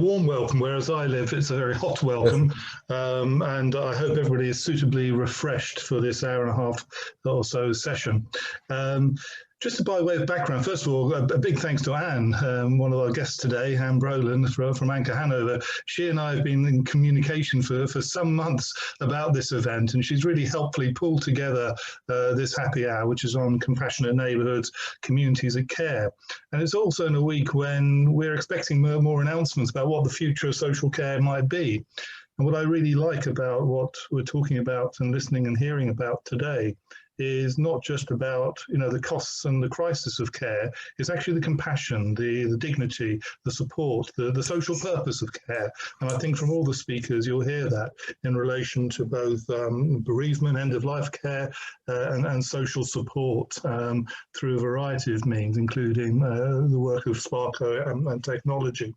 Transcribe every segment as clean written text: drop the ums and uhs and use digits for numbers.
Warm welcome, whereas I live, it's a very hot welcome, and I hope everybody is suitably refreshed for this hour and a half or so session. Just by way of background, first of all, a big thanks to Anne, one of our guests today, Anne Brolin from AnchorHanover. She and I have been in communication for some months about this event, and she's really helpfully pulled together this happy hour, which is on compassionate neighbourhoods, communities of care. And it's also in a week when we're expecting more announcements about what the future of social care might be. And what I really like about what we're talking about and listening and hearing about today is not just about, the costs and the crisis of care. It's actually the compassion, the dignity, the support, the social purpose of care. And I think from all the speakers, you'll hear that in relation to both bereavement, end-of-life care, and social support through a variety of means, including the work of Sparko and technology.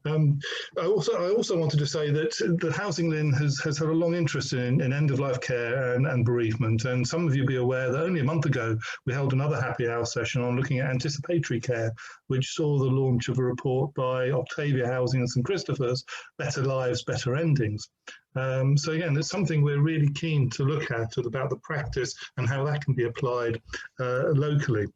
I also wanted to say that the HousingLIN has had a long interest in end-of-life care and bereavement, and some of you will be aware that only a month ago we held another happy hour session on looking at anticipatory care, which saw the launch of a report by Octavia Housing and St Christopher's, Better Lives, Better Endings. So again, it's something we're really keen to look at about the practice and how that can be applied locally.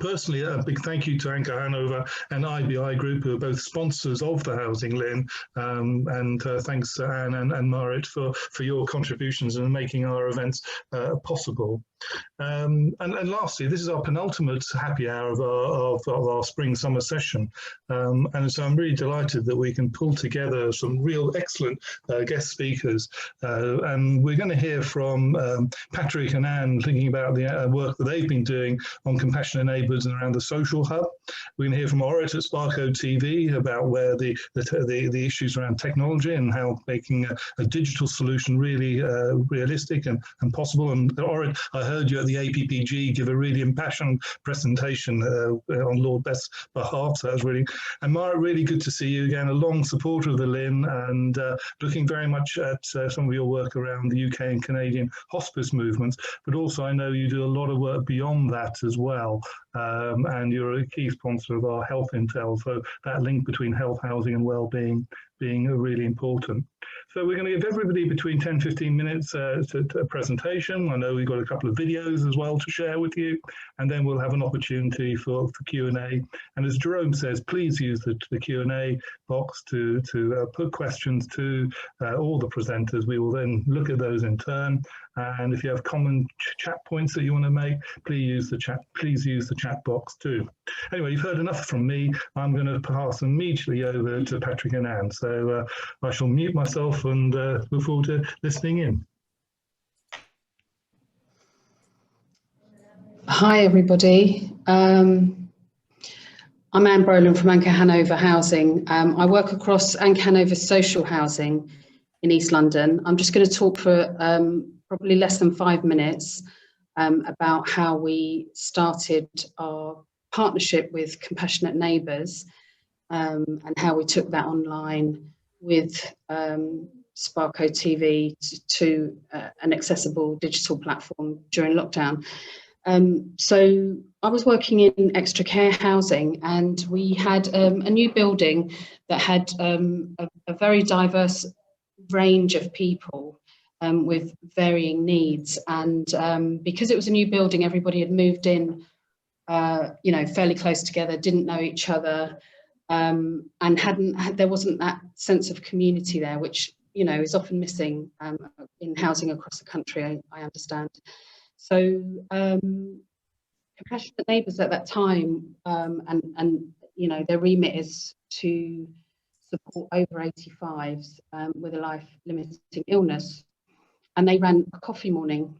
Personally, a big thank you to AnchorHanover and IBI Group, who are both sponsors of the HousingLIN, and thanks to Anne and Marit for your contributions in making our events possible. And lastly, this is our penultimate happy hour of our spring-summer session, and so I'm really delighted that we can pull together some real excellent guest speakers, and we're going to hear from Patrick and Anne thinking about the work that they've been doing on Compassionate Neighbours and around the social hub. We're going to hear from Orit at Sparko TV about where the issues around technology and how making a digital solution really realistic and possible. And Orit, I heard you at the APPG give a really impassioned presentation on Lord Best's behalf, so that was really, and Marit, really good to see you again, a long supporter of the LIN, and looking very much at some of your work around the UK and Canadian hospice movements, but also I know you do a lot of work beyond that as well, and you're a key sponsor of our Health Intel, so that link between health, housing and well-being being really important. So we're going to give everybody between 10-15 minutes to a presentation. I know we've got a couple of videos as well to share with you, and then we'll have an opportunity for Q&A. And as Jerome says, please use the Q&A box to put questions to all the presenters. We will then look at those in turn. And if you have common chat points that you want to make, please use the chat box too. Anyway, you've heard enough from me. I'm going to pass immediately over to Patrick and Anne. So I shall mute myself and look forward to listening in. Hi, everybody. I'm Anne Brolin from AnchorHanover Housing. I work across AnchorHanover social housing in East London. I'm just going to talk for probably less than 5 minutes about how we started our partnership with Compassionate Neighbours and how we took that online with Sparko TV to an accessible digital platform during lockdown. So I was working in extra care housing, and we had a new building that had a very diverse range of people with varying needs. And because it was a new building, everybody had moved in, fairly close together, didn't know each other, and there wasn't that sense of community there, which, is often missing in housing across the country, I understand. So Compassionate Neighbours at that time, and their remit is to support over 85s with a life-limiting illness. And they ran a coffee morning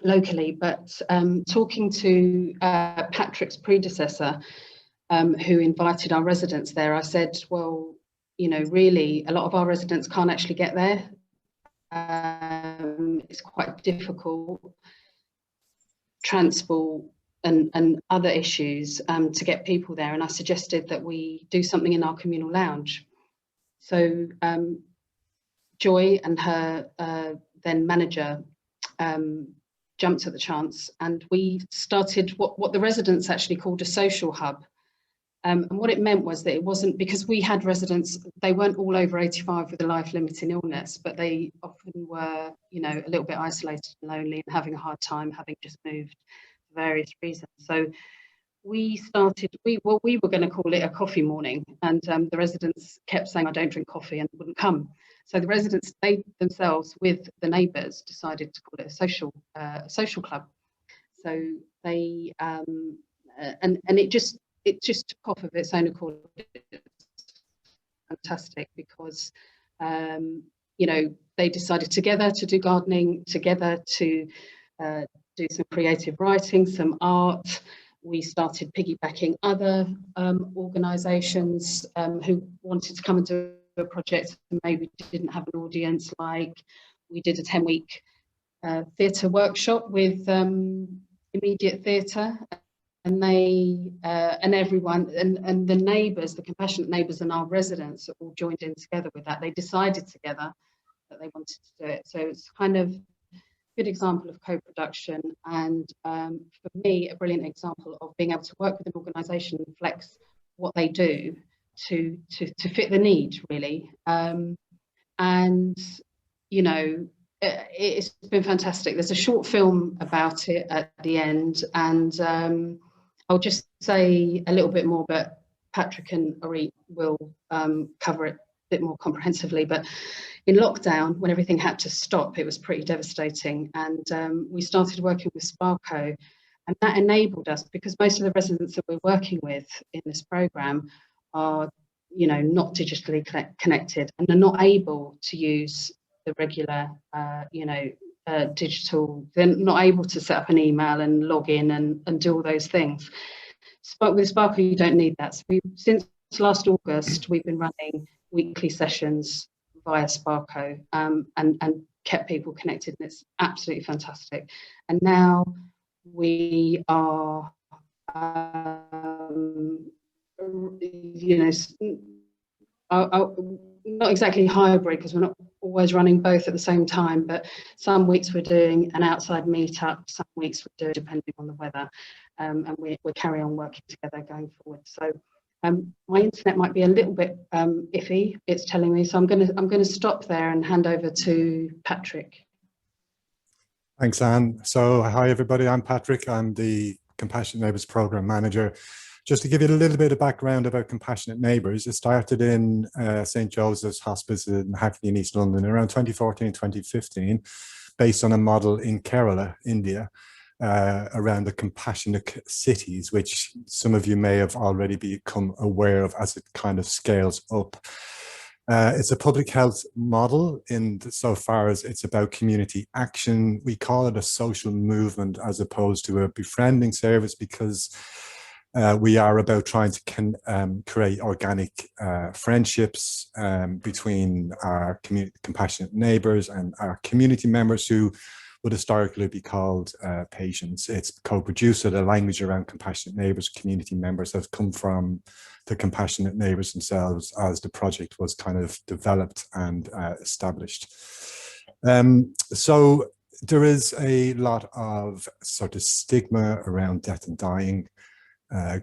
locally, but talking to Patrick's predecessor, who invited our residents there, I said, well, really, a lot of our residents can't actually get there. It's quite difficult, transport and other issues to get people there. And I suggested that we do something in our communal lounge. So Joy and her then manager jumped at the chance, and we started what the residents actually called a social hub. And what it meant was that it wasn't, because we had residents, they weren't all over 85 with a life-limiting illness, but they often were, you know, a little bit isolated and lonely and having a hard time, having just moved for various reasons. So we started, we were going to call it a coffee morning, and the residents kept saying, I don't drink coffee, and wouldn't come. So the residents, they themselves, with the neighbours, decided to call it a social club. So they, and it just took off of its own accord. It's fantastic because, you know, they decided together to do gardening, together to do some creative writing, some art. We started piggybacking other organisations who wanted to come and do a project and maybe didn't have an audience. Like we did a 10-week theatre workshop with Immediate Theatre, and they and everyone and the neighbours, the compassionate neighbours and our residents all joined in together with that. They decided together that they wanted to do it. So it's kind of good example of co-production, and for me a brilliant example of being able to work with an organisation and flex what they do to fit the need, really. And you know, it's been fantastic. There's a short film about it at the end, and I'll just say a little bit more, but Patrick and Ori will cover it a bit more comprehensively. But in lockdown, when everything had to stop, it was pretty devastating. And we started working with Sparko, and that enabled us, because most of the residents that we're working with in this programme are, you know, not digitally connected and are not able to use the regular, you know, digital. They're not able to set up an email and log in and do all those things. But with Sparko, you don't need that. So since last August, we've been running weekly sessions via Sparko, and kept people connected, and it's absolutely fantastic. And now we are, you know, not exactly hybrid, because we're not always running both at the same time, but some weeks we're doing an outside meetup, some weeks we're doing, depending on the weather, and we carry on working together going forward. So my internet might be a little bit iffy, it's telling me, so I'm going to stop there and hand over to Patrick. Thanks, Anne. So hi everybody, I'm Patrick. I'm the Compassionate Neighbours Programme Manager. Just to give you a little bit of background about Compassionate Neighbours, it started in St. Joseph's Hospice in Hackney in East London around 2014, 2015, based on a model in Kerala, India, around the compassionate cities, which some of you may have already become aware of as it kind of scales up. It's a public health model in so far as it's about community action. We call it a social movement as opposed to a befriending service, because we are about trying to create organic friendships between our compassionate neighbours and our community members, who would historically be called patients. It's co-produced, so the language around compassionate neighbours, community members, has come from the compassionate neighbours themselves as the project was kind of developed and established. So there is a lot of sort of stigma around death and dying,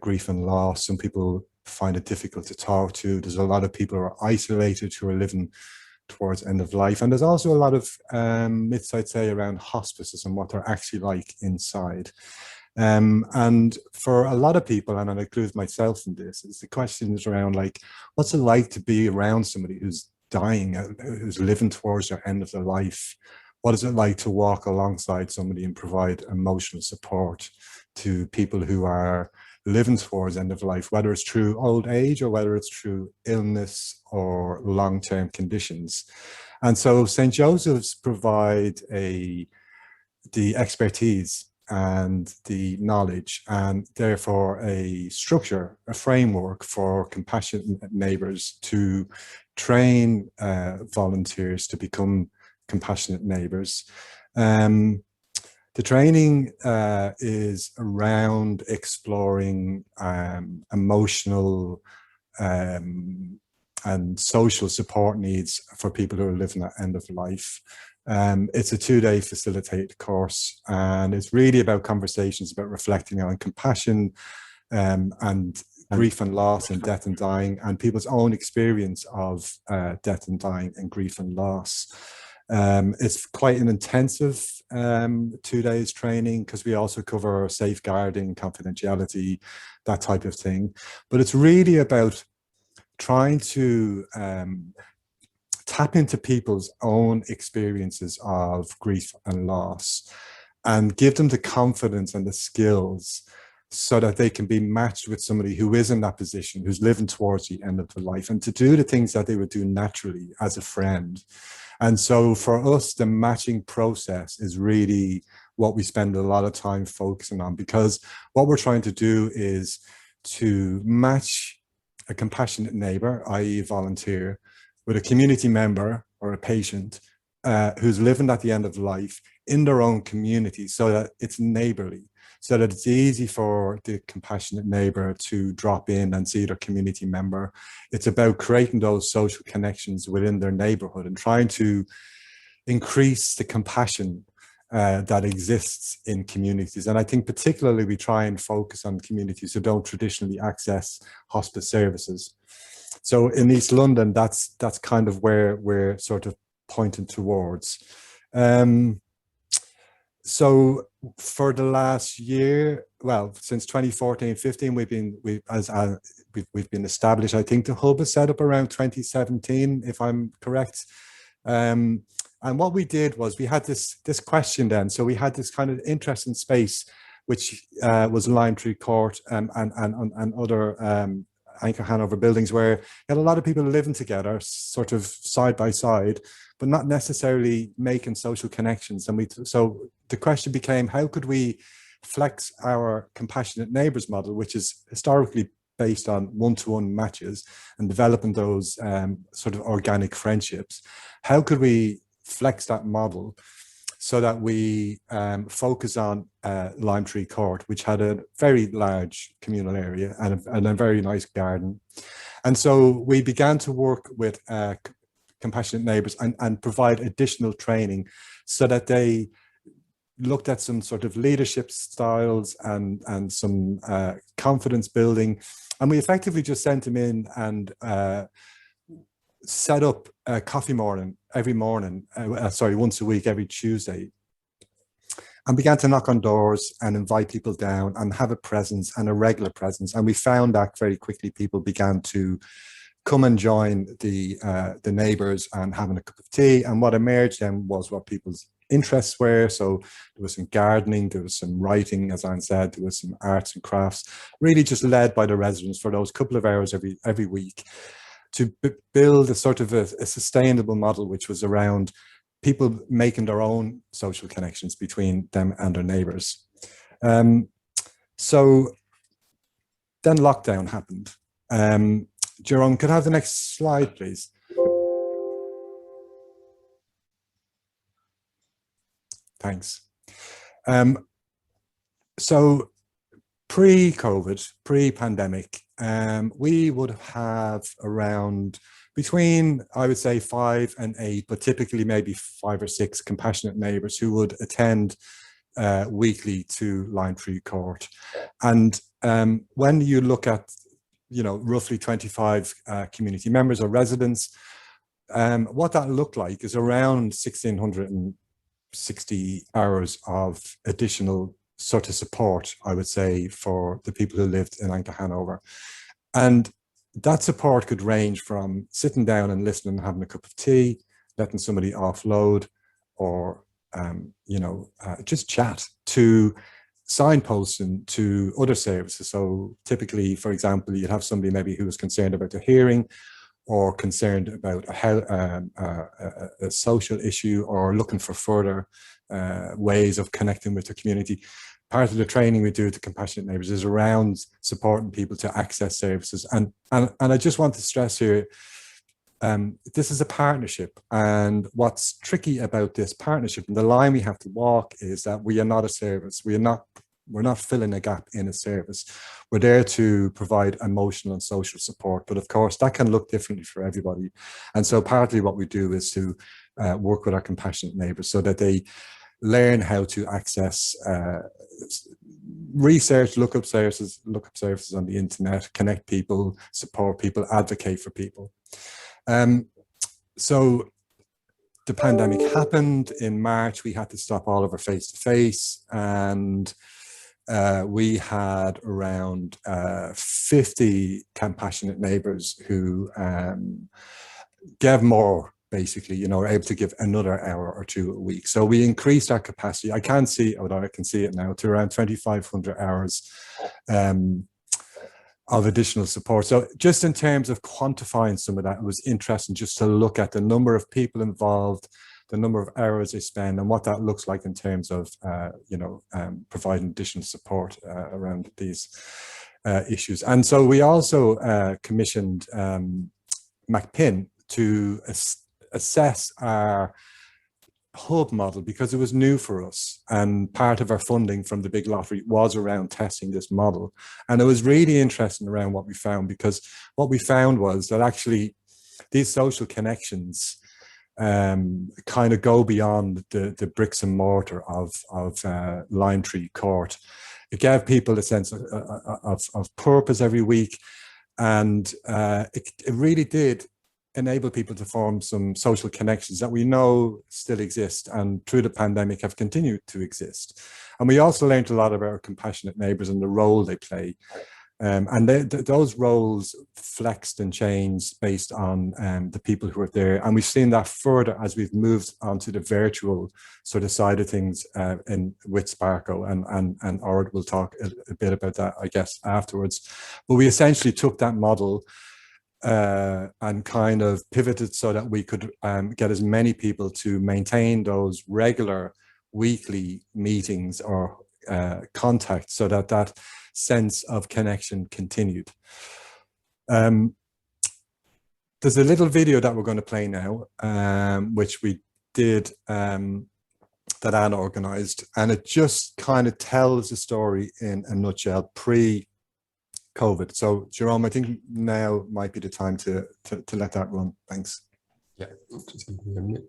grief and loss. Some people find it difficult to talk to. There's a lot of people who are isolated, who are living towards end of life. And there's also a lot of myths, I'd say, around hospices and what they're actually like inside. And for a lot of people, and I include myself in this, is the questions around, like, what's it like to be around somebody who's dying, who's living towards their end of their life? What is it like to walk alongside somebody and provide emotional support to people who are living towards end of life, whether it's through old age or whether it's through illness or long-term conditions? And so St. Joseph's provide the expertise and the knowledge, and therefore a structure, a framework for compassionate neighbours to train volunteers to become compassionate neighbours. The training is around exploring emotional and social support needs for people who are living at end of life. It's a 2-day facilitated course, and it's really about conversations about reflecting on compassion and grief and loss and death and dying, and people's own experience of death and dying and grief and loss. It's quite an intensive 2 days training, because we also cover safeguarding, confidentiality, that type of thing. But it's really about trying to tap into people's own experiences of grief and loss and give them the confidence and the skills so that they can be matched with somebody who is in that position, who's living towards the end of their life, and to do the things that they would do naturally as a friend. And so for us, the matching process is really what we spend a lot of time focusing on, because what we're trying to do is to match a compassionate neighbour, i.e. a volunteer, with a community member or a patient who's living at the end of life in their own community, so that it's neighbourly, so that it's easy for the compassionate neighbour to drop in and see their community member. It's about creating those social connections within their neighbourhood and trying to increase the compassion that exists in communities. And I think particularly we try and focus on communities who don't traditionally access hospice services. So in East London, that's kind of where we're sort of pointing towards. So for the last year, well, since 2014-15, we've been established. I think the hub was set up around 2017, if I'm correct. And what we did was we had this question then. So we had this kind of interesting space, which was Lime Tree Court and other AnchorHanover buildings, where you had a lot of people living together, sort of side by side, but not necessarily making social connections. And so the question became, how could we flex our compassionate neighbours model, which is historically based on one-to-one matches and developing those sort of organic friendships? How could we flex that model so that we focus on Lime Tree Court, which had a very large communal area and a very nice garden? And so we began to work with compassionate neighbours and provide additional training so that they looked at some sort of leadership styles and some confidence building. And we effectively just sent them in and set up a coffee morning every morning, once a week, every Tuesday, and began to knock on doors and invite people down and have a presence, and a regular presence. And we found that very quickly people began to come and join the neighbours and having a cup of tea. And what emerged then was what people's interests were. So there was some gardening, there was some writing, as Anne said, there was some arts and crafts, really just led by the residents for those couple of hours every week, to build a sort of a sustainable model, which was around people making their own social connections between them and their neighbours. So then lockdown happened. Jerome, could I have the next slide, please? Thanks. So pre-COVID, pre-pandemic, we would have around between, I would say, 5 and 8, but typically maybe 5 or 6 compassionate neighbours who would attend weekly to Lime Tree Court. And when you look at, roughly 25 community members or residents, what that looked like is around 1,660 hours of additional sort of support, I would say, for the people who lived in AnchorHanover. And that support could range from sitting down and listening and having a cup of tea, letting somebody offload, or just chat, to signposting to other services. So typically, for example, you'd have somebody maybe who was concerned about their hearing, or concerned about a social issue, or looking for further ways of connecting with the community. Part of the training we do at the Compassionate Neighbours is around supporting people to access services. And I just want to stress here, this is a partnership, and what's tricky about this partnership, and the line we have to walk, is that we are not a service. We're not filling a gap in a service. We're there to provide emotional and social support, but of course that can look differently for everybody. And so partly what we do is to work with our compassionate neighbours so that they learn how to access research, look up services on the internet, connect people, support people, advocate for people. So the pandemic happened in March. We had to stop all of our face-to-face, and we had around 50 compassionate neighbours who gave more, basically, you know, were able to give another hour or two a week. So we increased our capacity. I can't see, although I can see it now, to around 2,500 hours of additional support. So just in terms of quantifying some of that, it was interesting just to look at the number of people involved, the number of hours they spend, and what that looks like in terms of, providing additional support around these issues. And so we also commissioned McPinn to assess our hub model, because it was new for us, and part of our funding from the big lottery was around testing this model. And it was really interesting around what we found, because what we found was that actually these social connections kind of go beyond the bricks and mortar of Lime Tree Court. It gave people a sense of purpose every week, and it really did enable people to form some social connections that we know still exist, and through the pandemic have continued to exist. And we also learned a lot about our compassionate neighbours and the role they play. And those roles flexed and changed based on the people who are there. And we've seen that further as we've moved onto the virtual sort of side of things with Sparko, and Ord will talk a bit about that, I guess, afterwards. But we essentially took that model and kind of pivoted so that we could get as many people to maintain those regular weekly meetings or contact, so that that sense of connection continued. There's a little video that we're going to play now, which we did, that Anne organised, and it just kind of tells the story in a nutshell pre-COVID. So Jerome, I think now might be the time to let that run. Thanks. Yeah, just give me a minute.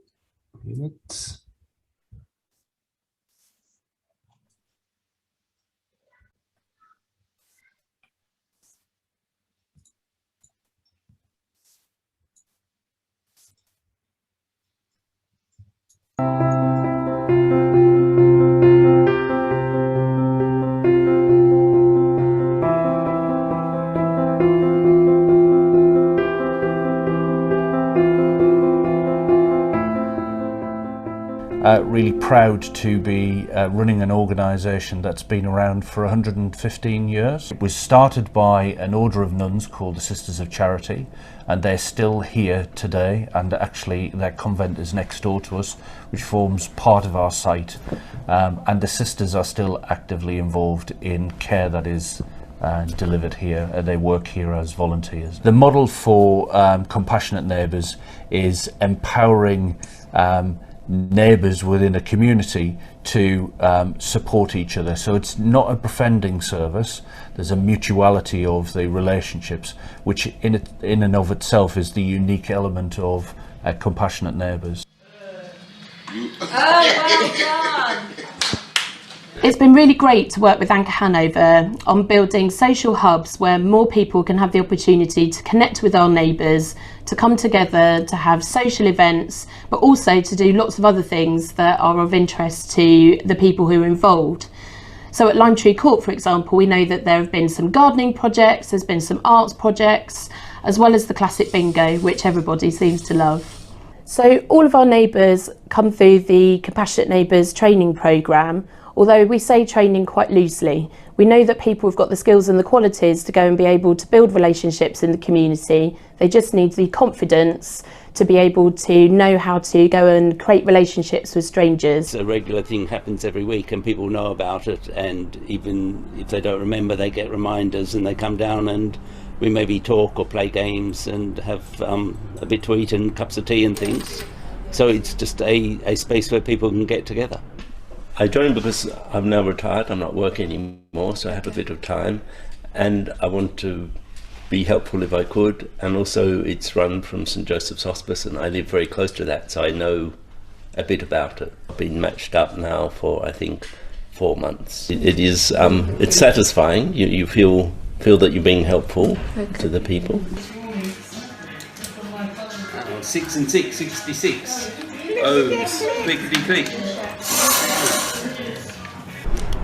Really proud to be running an organisation that's been around for 115 years. It was started by an order of nuns called the Sisters of Charity, and they're still here today, and actually their convent is next door to us, which forms part of our site, and the sisters are still actively involved in care that is delivered here. They work here as volunteers. The model for Compassionate Neighbours is empowering neighbours within a community to support each other. So it's not a befriending service. There's a mutuality of the relationships, which in and of itself is the unique element of Compassionate Neighbours. Oh, well done! It's been really great to work with AnchorHanover on building social hubs where more people can have the opportunity to connect with our neighbours, to come together, to have social events, but also to do lots of other things that are of interest to the people who are involved. So at Lime Tree Court, for example, we know that there have been some gardening projects, there's been some arts projects, as well as the classic bingo, which everybody seems to love. So all of our neighbours come through the Compassionate Neighbours training programme. Although we say training quite loosely, we know that people have got the skills and the qualities to go and be able to build relationships in the community. They just need the confidence to be able to know how to go and create relationships with strangers. A regular thing happens every week and people know about it, and even if they don't remember, they get reminders and they come down and we maybe talk or play games and have a bit to eat and cups of tea and things. So it's just a space where people can get together. I joined because I'm now retired, I'm not working anymore, so I have a bit of time and I want to be helpful if I could, and also it's run from St Joseph's Hospice and I live very close to that, so I know a bit about it. I've been matched up now for I think 4 months. It is it's satisfying. You feel that you're being helpful to the people. 6 and 6, 66. O's, clickety click.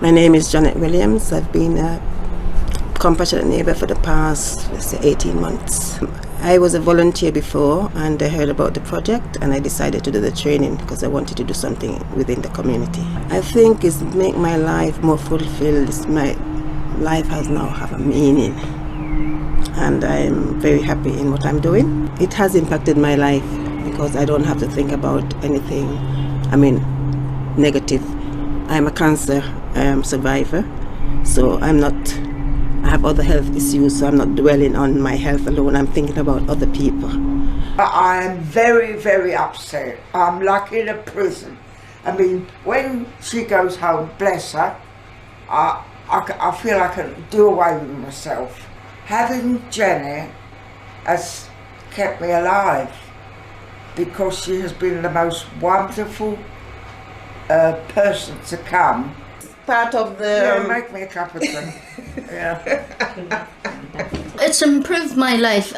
My name is Janet Williams. I've been a compassionate neighbour for the past, let's say, 18 months. I was a volunteer before, and I heard about the project, and I decided to do the training because I wanted to do something within the community. I think it's make my life more fulfilled. My life has now have a meaning, and I'm very happy in what I'm doing. It has impacted my life because I don't have to think about anything, negative. I'm a cancer survivor, so I have other health issues, so I'm not dwelling on my health alone. I'm thinking about other people. I am very, very upset. I'm like in a prison. When she goes home, bless her, I feel I can do away with myself. Having Jenny has kept me alive because she has been the most wonderful person to come. Part of the... Yeah, make me a cup of tea. Yeah. It's improved my life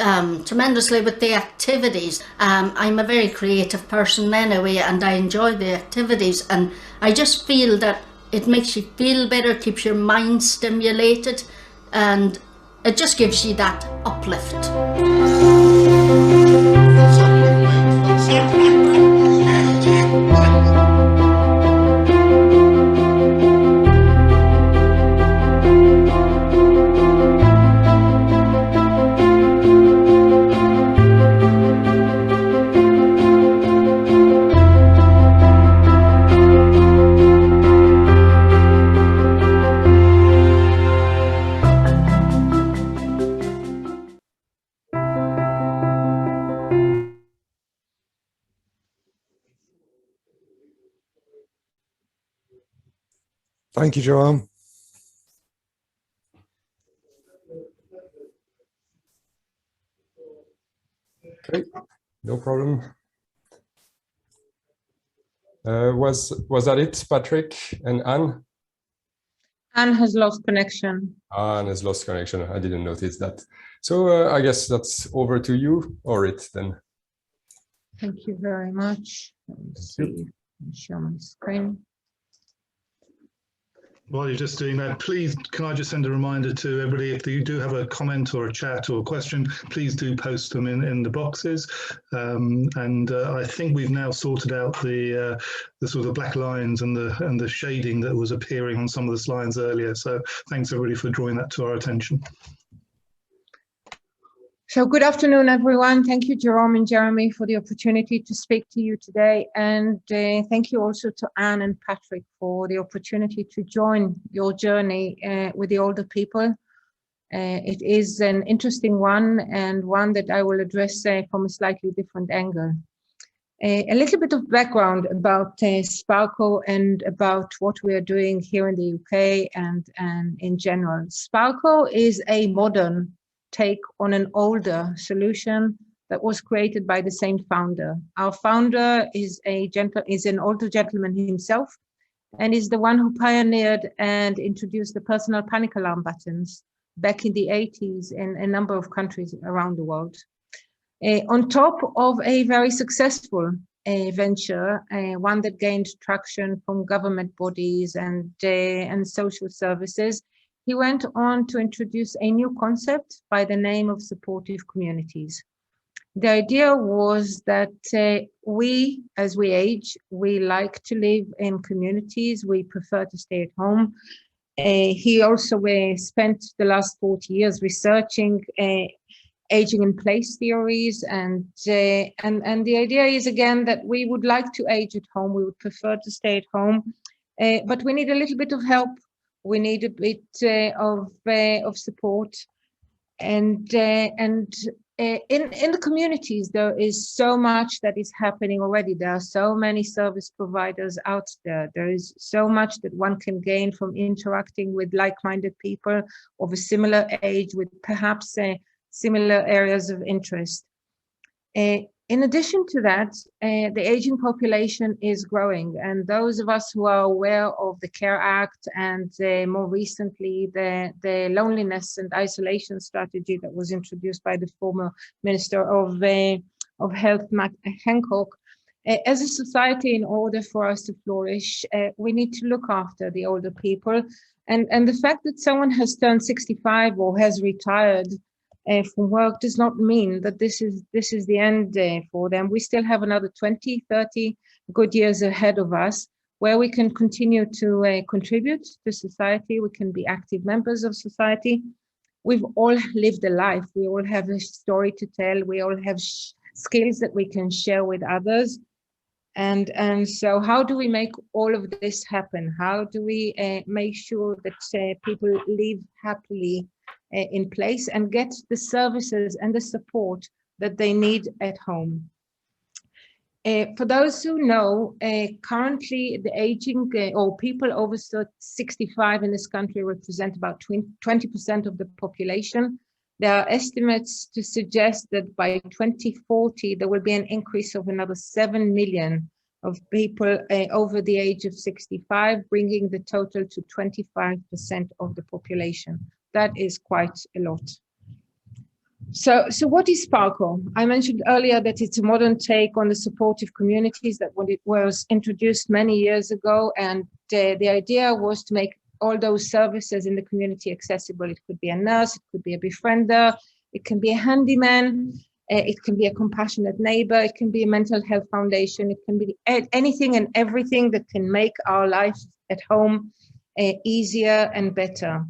tremendously with the activities. I'm a very creative person anyway, and I enjoy the activities, and I just feel that it makes you feel better, keeps your mind stimulated, and it just gives you that uplift. Thank you, Joanne. Okay, no problem. Was that it, Patrick and Anne? Anne has lost connection. Anne has lost connection. I didn't notice that. So I guess that's over to you or it then. Thank you very much. Let me see. Share my screen. While you're just doing that, please, can I just send a reminder to everybody, if you do have a comment or a chat or a question, please do post them in the boxes. I think we've now sorted out the sort of black lines and the shading that was appearing on some of the slides earlier. So thanks everybody for drawing that to our attention. So good afternoon, everyone. Thank you, Jerome and Jeremy, for the opportunity to speak to you today. And thank you also to Anne and Patrick for the opportunity to join your journey with the older people. It is an interesting one, and one that I will address from a slightly different angle. A little bit of background about Sparko and about what we are doing here in the UK and in general. Sparko is a modern take on an older solution that was created by the same founder. Our founder is an older gentleman himself, and is the one who pioneered and introduced the personal panic alarm buttons back in the 80s in a number of countries around the world. On top of a very successful venture, one that gained traction from government bodies and social services, he went on to introduce a new concept by the name of supportive communities. The idea was that we, as we age, we like to live in communities. We prefer to stay at home. He also spent the last 40 years researching aging in place theories, and the idea is again that we would like to age at home. We would prefer to stay at home, but we need a little bit of help. We need a bit of support, and in the communities there is so much that is happening already. There are so many service providers out there. There is so much that one can gain from interacting with like-minded people of a similar age with perhaps similar areas of interest. In addition to that, the aging population is growing, and those of us who are aware of the CARE Act and more recently the loneliness and isolation strategy that was introduced by the former Minister of Health, Matt Hancock, as a society, in order for us to flourish, we need to look after the older people. And the fact that someone has turned 65 or has retired from work does not mean that this is the end for them. We still have another 20, 30 good years ahead of us where we can continue to contribute to society. We can be active members of society. We've all lived a life. We all have a story to tell. We all have skills that we can share with others. And so how do we make all of this happen? How do we make sure that people live happily in place and get the services and the support that they need at home? For those who know, currently the aging or people over 65 in this country represent about 20% of the population. There are estimates to suggest that by 2040, there will be an increase of another 7 million of people over the age of 65, bringing the total to 25% of the population. That is quite a lot. So what is Sparko? I mentioned earlier that it's a modern take on the supportive communities that when it was introduced many years ago, and the idea was to make all those services in the community accessible. It could be a nurse, it could be a befriender, it can be a handyman, it can be a compassionate neighbor, it can be a mental health foundation, it can be anything and everything that can make our life at home easier and better.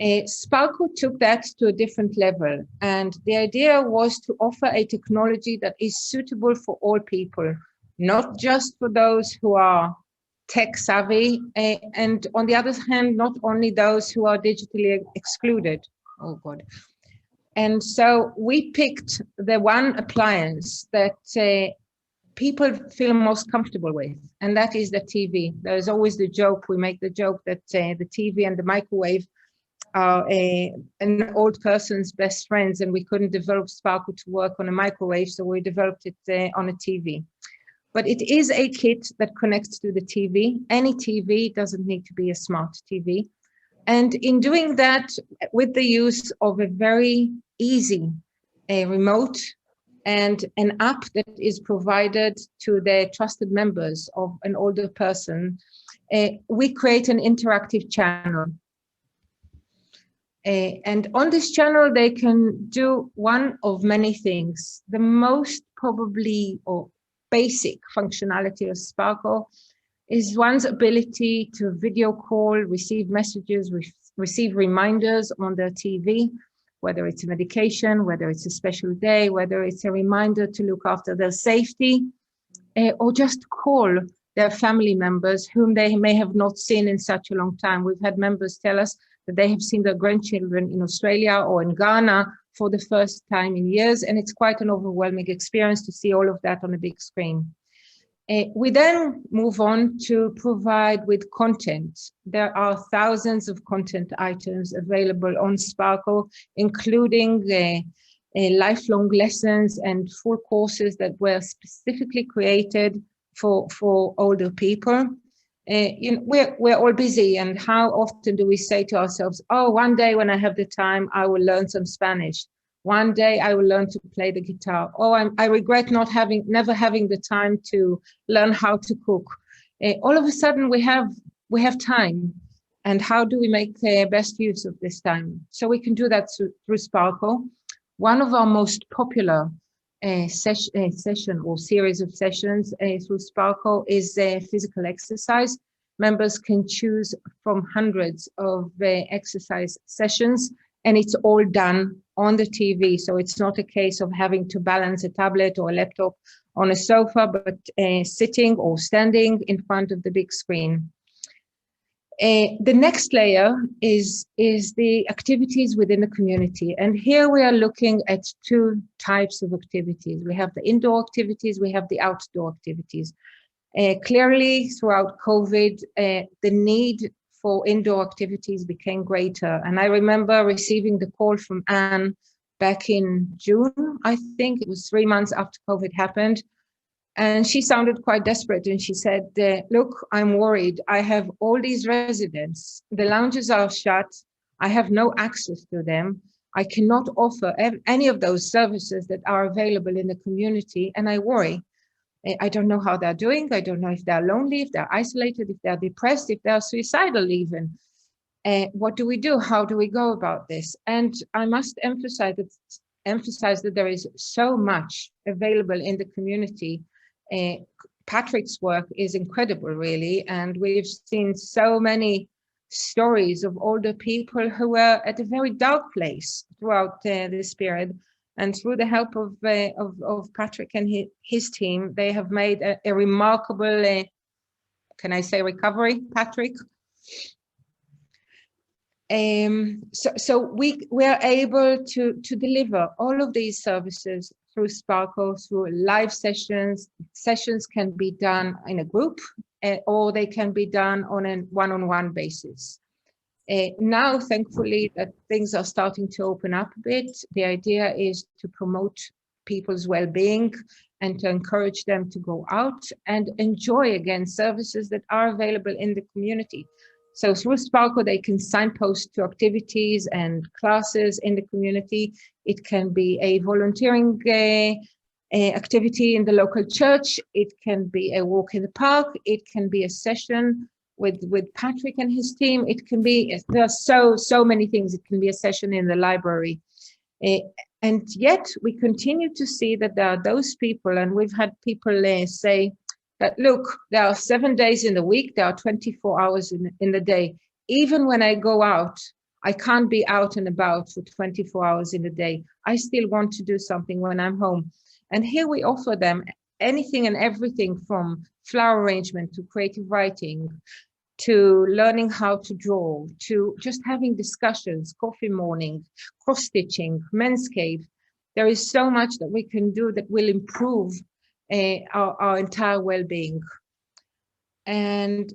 Sparko took that to a different level, and the idea was to offer a technology that is suitable for all people, not just for those who are tech savvy, and on the other hand, not only those who are digitally excluded. Oh God. And so we picked the one appliance that people feel most comfortable with, and that is the TV. There's always the joke, we make the joke that the TV and the microwave are an old person's best friends, and we couldn't develop Sparko to work on a microwave, so we developed it on a TV. But it is a kit that connects to the TV. Any TV, doesn't need to be a smart TV. And in doing that, with the use of a very easy remote and an app that is provided to the trusted members of an older person, we create an interactive channel. And on this channel, they can do one of many things. The most probably or basic functionality of Sparko is one's ability to video call, receive messages, receive reminders on their TV, whether it's a medication, whether it's a special day, whether it's a reminder to look after their safety, or just call their family members whom they may have not seen in such a long time. We've had members tell us that they have seen their grandchildren in Australia or in Ghana for the first time in years, and it's quite an overwhelming experience to see all of that on a big screen. We then move on to provide with content. There are thousands of content items available on Sparko, including lifelong lessons and full courses that were specifically created for older people. We're all busy, and how often do we say to ourselves, oh, one day when I have the time, I will learn some Spanish. One day I will learn to play the guitar. Oh, I regret never having the time to learn how to cook. All of a sudden we have time, and how do we make the best use of this time? So we can do that through Sparko. One of our most popular session or series of sessions through Sparko is physical exercise. Members can choose from hundreds of exercise sessions, and it's all done on the TV. So it's not a case of having to balance a tablet or a laptop on a sofa, but sitting or standing in front of the big screen. The next layer is the activities within the community. And here we are looking at two types of activities. We have the indoor activities, we have the outdoor activities. Clearly, throughout COVID, the need for indoor activities became greater. And I remember receiving the call from Anne back in June, I think. It was 3 months after COVID happened. And she sounded quite desperate. And she said, look, I'm worried. I have all these residents. The lounges are shut. I have no access to them. I cannot offer any of those services that are available in the community. And I worry. I don't know how they're doing. I don't know if they're lonely, if they're isolated, if they're depressed, if they're suicidal even. What do we do? How do we go about this? And I must emphasize that there is so much available in the community. Patrick's work is incredible, really. And we've seen so many stories of older people who were at a very dark place throughout this period. And through the help of Patrick and his team, they have made a remarkable, can I say recovery, Patrick? So we are able to deliver all of these services through Sparko, through live sessions. Sessions can be done in a group, or they can be done on a one-on-one basis. Now, thankfully, that things are starting to open up a bit. The idea is to promote people's well-being and to encourage them to go out and enjoy again services that are available in the community. So through Sparko, they can signpost to activities and classes in the community. It can be a volunteering activity in the local church. It can be a walk in the park. It can be a session with Patrick and his team. It can be, there are so many things. It can be a session in the library. And yet we continue to see that there are those people, and we've had people say that, look, there are 7 days in the week, there are 24 hours in the day. Even when I go out, I can't be out and about for 24 hours in the day. I still want to do something when I'm home. And here we offer them anything and everything from flower arrangement to creative writing, to learning how to draw, to just having discussions, coffee morning, cross-stitching, men's cave. There is so much that we can do that will improve our entire well-being. And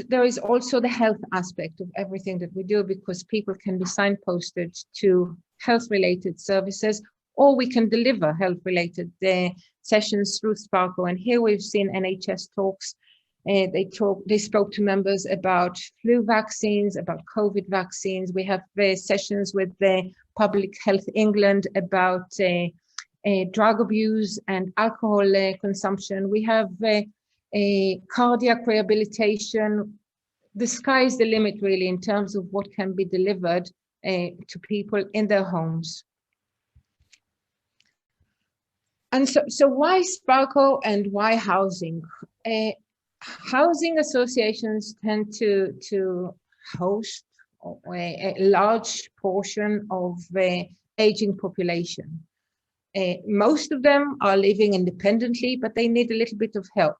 there is also the health aspect of everything that we do, because people can be signposted to health-related services, or we can deliver health-related sessions through Sparko. And here we've seen NHS talks. They spoke to members about flu vaccines, about COVID vaccines. We have sessions with the Public Health England about drug abuse and alcohol consumption. We have cardiac rehabilitation. The sky is the limit, really, in terms of what can be delivered to people in their homes. And so why Sparko and why housing? Housing associations tend to host a large portion of the aging population. Most of them are living independently, but they need a little bit of help.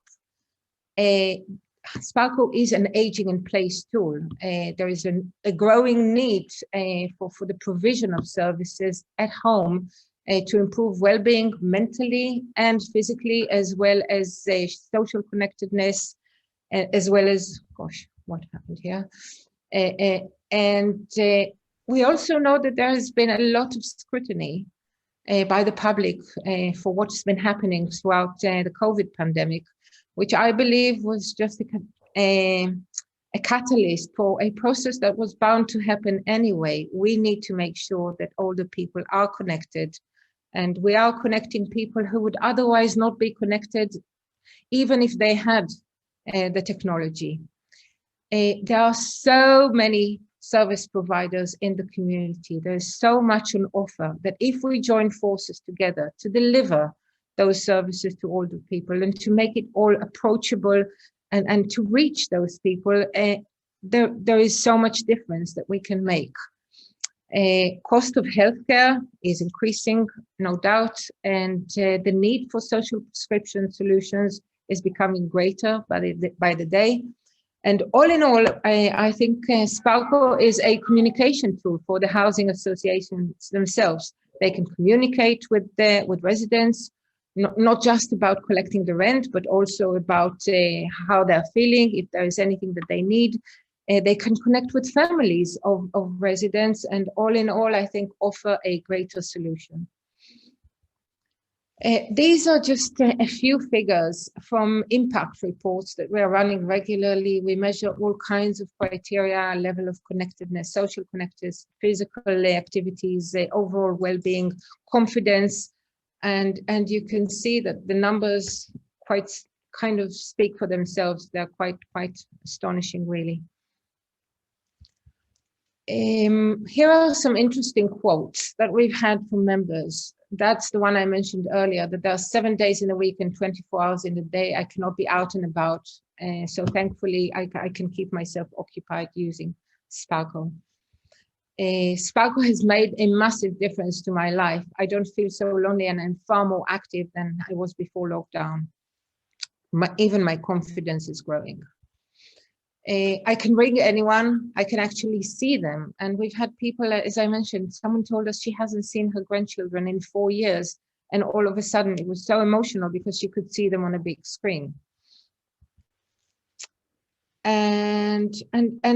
Sparko is an aging in place tool. There is a growing need for the provision of services at home to improve well-being mentally and physically, as well as social connectedness, as well as, gosh, what happened here? And we also know that there has been a lot of scrutiny by the public for what's been happening throughout the COVID pandemic, which I believe was just a catalyst for a process that was bound to happen anyway. We need to make sure that older people are connected, and we are connecting people who would otherwise not be connected, even if they had the technology. There are so many service providers in the community. There's so much on offer that if we join forces together to deliver those services to older people and to make it all approachable and to reach those people, there is so much difference that we can make. Cost of healthcare is increasing, no doubt, and the need for social prescription solutions is becoming greater by the day. And all in all, I think Sparko is a communication tool for the housing associations themselves. They can communicate with residents, not just about collecting the rent, but also about how they're feeling, if there is anything that they need. They can connect with families of residents, and all in all, I think, offer a greater solution. These are just a few figures from impact reports that we're running regularly. We measure all kinds of criteria: level of connectedness, social connectedness, physical activities, overall well-being, confidence, and you can see that the numbers quite kind of speak for themselves. They're quite astonishing, really. Here are some interesting quotes that we've had from members. That's the one I mentioned earlier, that there are 7 days in a week and 24 hours in a day I cannot be out and about. So thankfully, I can keep myself occupied using Sparko. Sparko has made a massive difference to my life. I don't feel so lonely, and I'm far more active than I was before lockdown. Even my confidence is growing. I can ring anyone, I can actually see them. And we've had people, as I mentioned, someone told us she hasn't seen her grandchildren in 4 years. And all of a sudden it was so emotional because she could see them on a big screen. And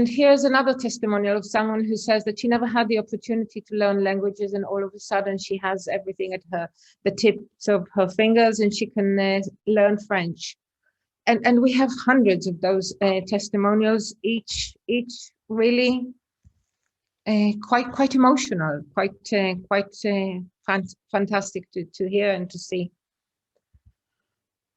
here's another testimonial of someone who says that she never had the opportunity to learn languages, and all of a sudden she has everything at the tips of her fingers, and she can learn French. And we have hundreds of those testimonials, each really quite emotional, quite fantastic to hear and to see.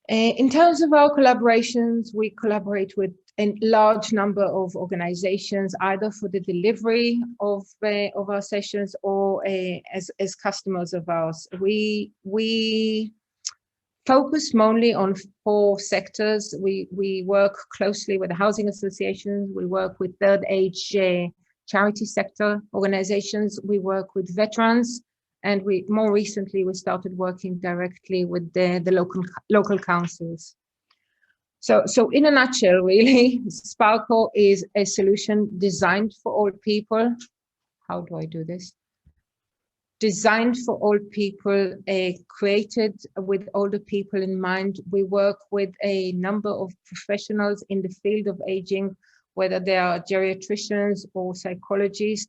In terms of our collaborations, we collaborate with a large number of organizations, either for the delivery of our sessions or as customers of ours. We focus mainly on 4 sectors. We work closely with the housing associations, we work with third age charity sector organizations, we work with veterans, and more recently we started working directly with the local councils. So in a nutshell, really, Sparko is a solution designed for all people. How do I do this? Designed for all people, created with older people in mind. We work with a number of professionals in the field of aging, whether they are geriatricians or psychologists,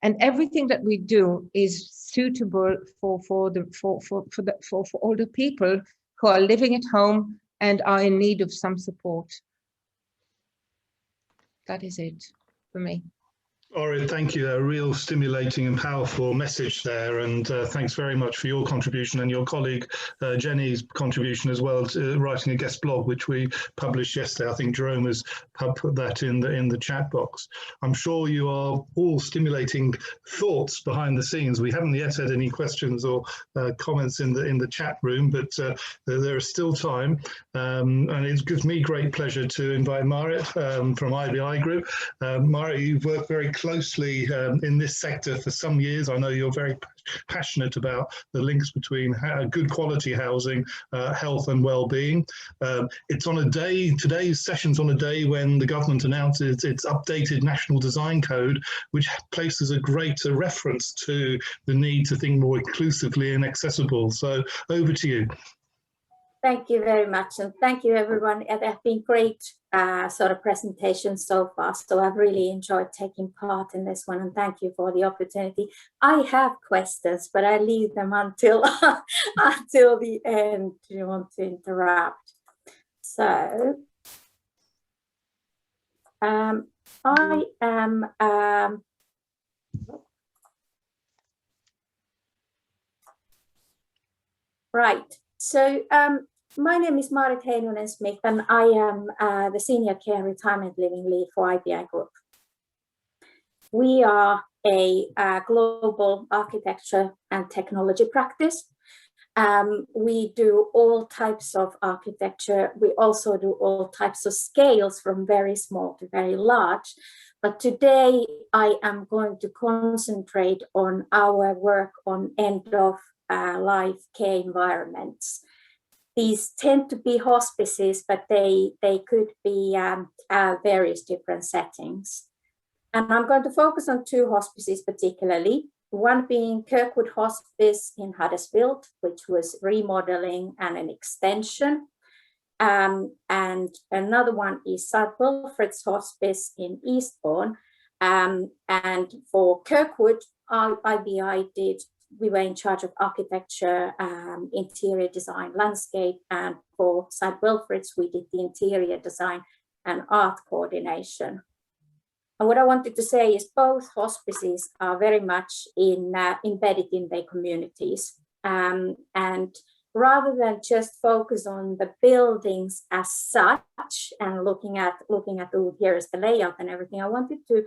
and everything that we do is suitable for older people who are living at home and are in need of some support. That is it for me. Ori, thank you. A real stimulating and powerful message there, and thanks very much for your contribution and your colleague Jenny's contribution as well, to writing a guest blog which we published yesterday. I think Jerome has put that in the chat box. I'm sure you are all stimulating thoughts behind the scenes. We haven't yet had any questions or comments in the chat room, but there is still time, and it gives me great pleasure to invite Marit from IBI Group. Marit, you've worked very closely in this sector for some years. I know you're very passionate about the links between good quality housing, health and well-being. It's on a day, today's session's on a day when the government announces its updated National Design Code, which places a greater reference to the need to think more inclusively and accessible. So over to you. Thank you very much, and thank you everyone. There have been great sort of presentations so far, so I've really enjoyed taking part in this one, and thank you for the opportunity. I have questions, but I leave them until until the end. Do you want to interrupt? So I am right. So my name is Marit Heinonen-Smith, and I am the Senior Care Retirement Living Lead for IBI Group. We are a global architecture and technology practice. We do all types of architecture. We also do all types of scales from very small to very large. But today I am going to concentrate on our work on end-of-life care environments. These tend to be hospices, but they could be various different settings. And I'm going to focus on 2 hospices particularly, one being Kirkwood Hospice in Huddersfield, which was remodeling and an extension. And another one is St Wilfred's Hospice in Eastbourne. And for Kirkwood, we were in charge of architecture, interior design, landscape, and for St Wilfred's, we did the interior design and art coordination. And what I wanted to say is both hospices are very much embedded in their communities. And rather than just focus on the buildings as such and looking at oh, here is the layout and everything, I wanted to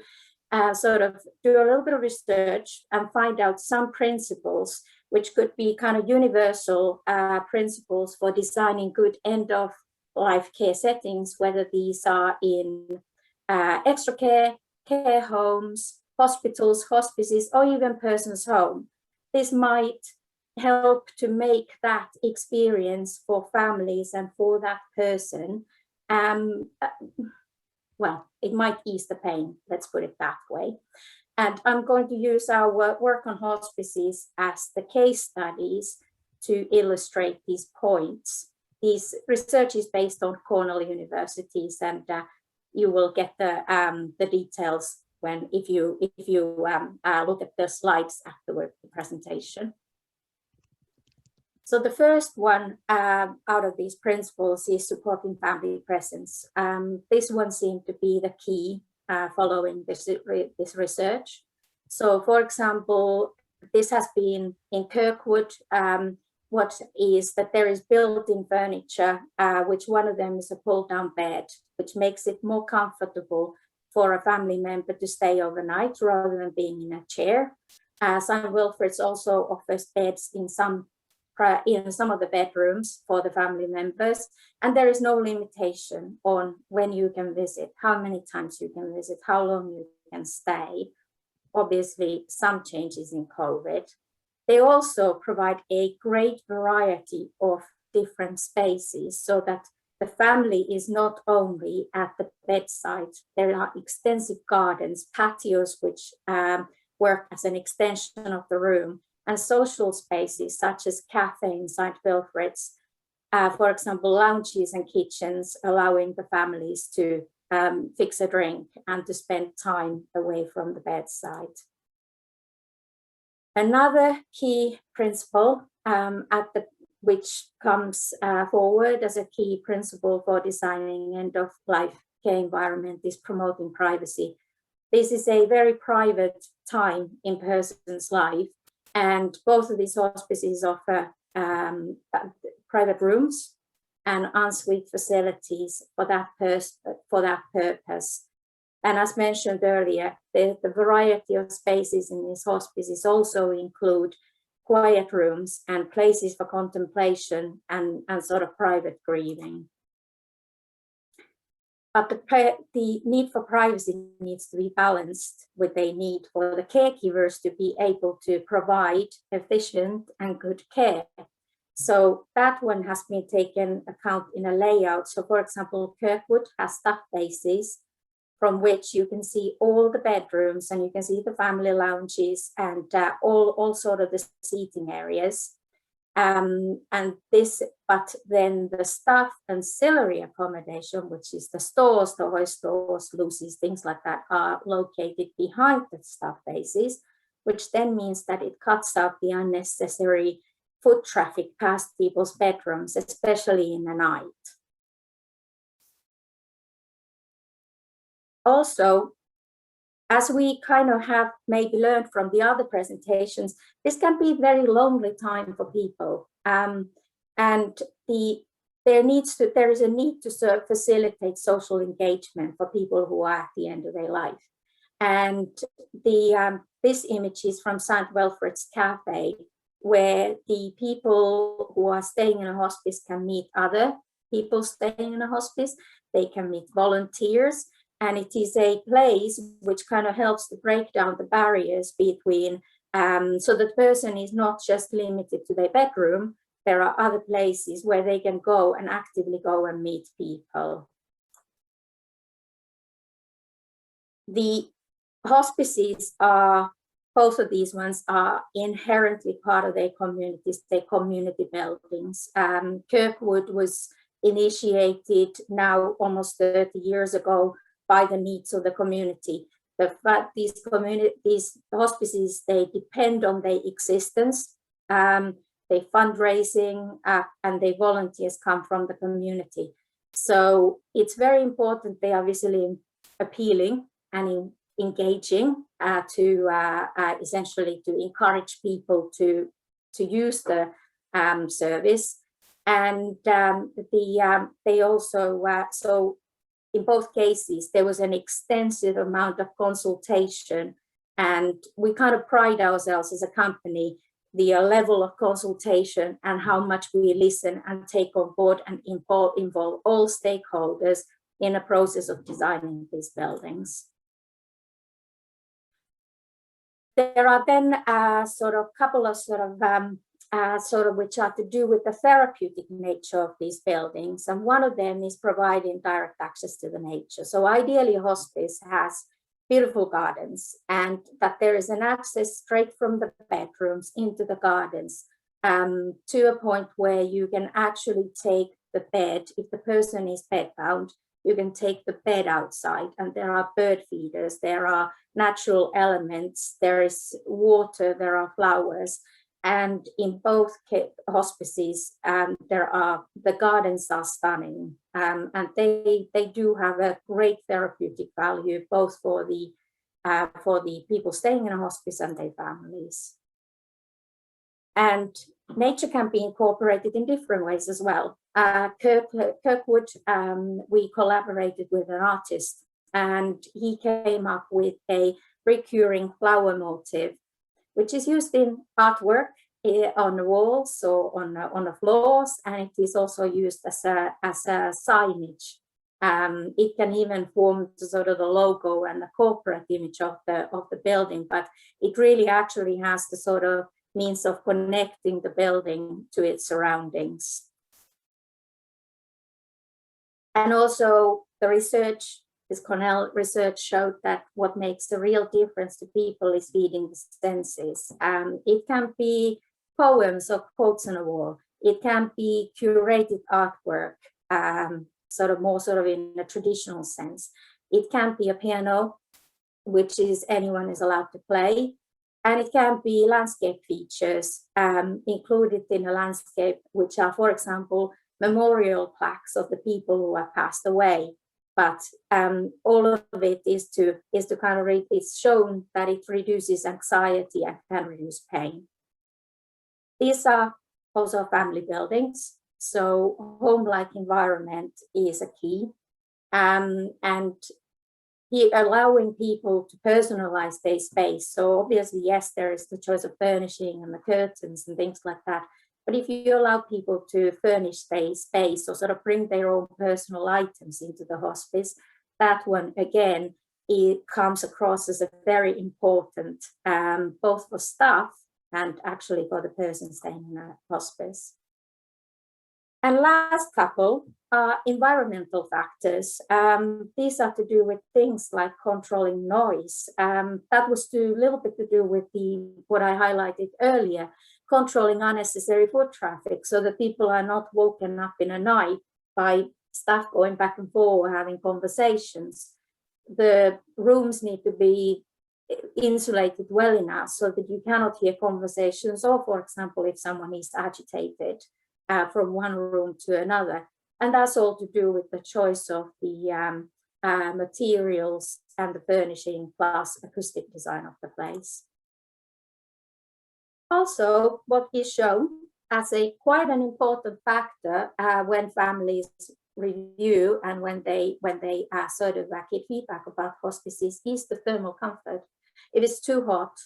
sort of do a little bit of research and find out some principles which could be kind of universal principles for designing good end-of-life care settings, whether these are in extra care, care homes, hospitals, hospices, or even person's home. This might help to make that experience for families and for that person, well, it might ease the pain, let's put it that way. And I'm going to use our work on hospices as the case studies to illustrate these points. This research is based on Cornell universities, and you will get the details if you look at the slides after the presentation. So the first one out of these principles is supporting family presence. This one seemed to be the key following this research. So for example, this has been in Kirkwood, what is that there is built-in furniture, which one of them is a pull-down bed, which makes it more comfortable for a family member to stay overnight rather than being in a chair. St Wilfred's also offers beds in some of the bedrooms for the family members, and there is no limitation on when you can visit, how many times you can visit, how long you can stay. Obviously, some changes in COVID. They also provide a great variety of different spaces so that the family is not only at the bedside. There are extensive gardens, patios, which work as an extension of the room, and social spaces such as cafe in St Wilfred's, for example, lounges and kitchens, allowing the families to fix a drink and to spend time away from the bedside. Another key principle which comes forward as a key principle for designing end-of-life care environment is promoting privacy. This is a very private time in a person's life, and both of these hospices offer private rooms and ensuite facilities for that purpose. And as mentioned earlier, the variety of spaces in these hospices also include quiet rooms and places for contemplation and sort of private grieving. But the need for privacy needs to be balanced with a need for the caregivers to be able to provide efficient and good care. So that one has been taken account in a layout. So for example, Kirkwood has staff bases from which you can see all the bedrooms and you can see the family lounges and all sort of the seating areas. But then the staff ancillary accommodation, which is the stores, the hoist stores, Lucy's, things like that, are located behind the staff bases, which then means that it cuts out the unnecessary foot traffic past people's bedrooms, especially in the night. Also, as we kind of have maybe learned from the other presentations, this can be a very lonely time for people. And there is a need to facilitate social engagement for people who are at the end of their life. And this image is from St Wilfred's Cafe, where the people who are staying in a hospice can meet other people staying in a hospice. They can meet volunteers. And it is a place which kind of helps to break down the barriers between, so the person is not just limited to their bedroom. There are other places where they can go and actively go and meet people. The hospices are, both of these ones are inherently part of their communities, their community buildings. Kirkwood initiated now almost 30 years ago by the needs of the community. The fact these hospices, they depend on their existence, their fundraising, and their volunteers come from the community. So it's very important they are visually appealing and engaging to essentially to encourage people to use the service. And they also, so in both cases, there was an extensive amount of consultation, and we kind of pride ourselves as a company, the level of consultation and how much we listen and take on board and involve all stakeholders in a process of designing these buildings. There are then sort of couple of which are to do with the therapeutic nature of these buildings, and one of them is providing direct access to the nature. So ideally, a hospice has beautiful gardens, and that there is an access straight from the bedrooms into the gardens, to a point where you can actually take the bed, if the person is bedbound, you can take the bed outside, and there are bird feeders, there are natural elements, there is water, there are flowers. And in both hospices, the gardens are stunning, and they do have a great therapeutic value, both for the people staying in a hospice and their families. And nature can be incorporated in different ways as well. Kirkwood, we collaborated with an artist, and he came up with a recurring flower motif, which is used in artwork on the walls or on the floors, and it is also used as a signage. It can even form sort of the logo and the corporate image of the building, but it really actually has the sort of means of connecting the building to its surroundings. And also the research, this Cornell research showed that what makes a real difference to people is feeding the senses. It can be poems or quotes on a wall. It can be curated artwork, more in a traditional sense. It can be a piano, which is anyone is allowed to play. And it can be landscape features included in a landscape, which are, for example, memorial plaques of the people who have passed away. But all of it is to kind of it's shown that it reduces anxiety and can reduce pain. These are also family buildings, so home-like environment is a key, and allowing people to personalize their space. So obviously, yes, there is the choice of furnishing and the curtains and things like that. But if you allow people to furnish their space or sort of bring their own personal items into the hospice, that one, again, it comes across as a very important, both for staff and actually for the person staying in a hospice. And last couple are environmental factors. These are to do with things like controlling noise. That was a little bit to do with what I highlighted earlier, controlling unnecessary foot traffic so that people are not woken up in the night by staff going back and forth having conversations. The rooms need to be insulated well enough so that you cannot hear conversations, or for example, if someone is agitated from one room to another. And that's all to do with the choice of the materials and the furnishing plus acoustic design of the place. Also, what is shown as quite an important factor when families review and when they sort of get feedback about hospices is the thermal comfort. If it's too hot,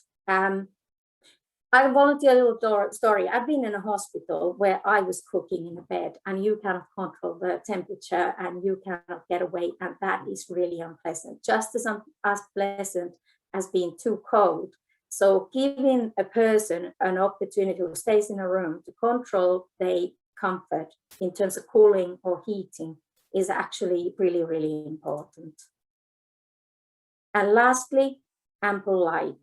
I volunteer a little story. I've been in a hospital where I was cooking in a bed and you cannot control the temperature and you cannot get away, and that is really unpleasant, just as unpleasant as being too cold. So giving a person an opportunity who stays in a room to control their comfort in terms of cooling or heating is actually really, really important. And lastly, ample light.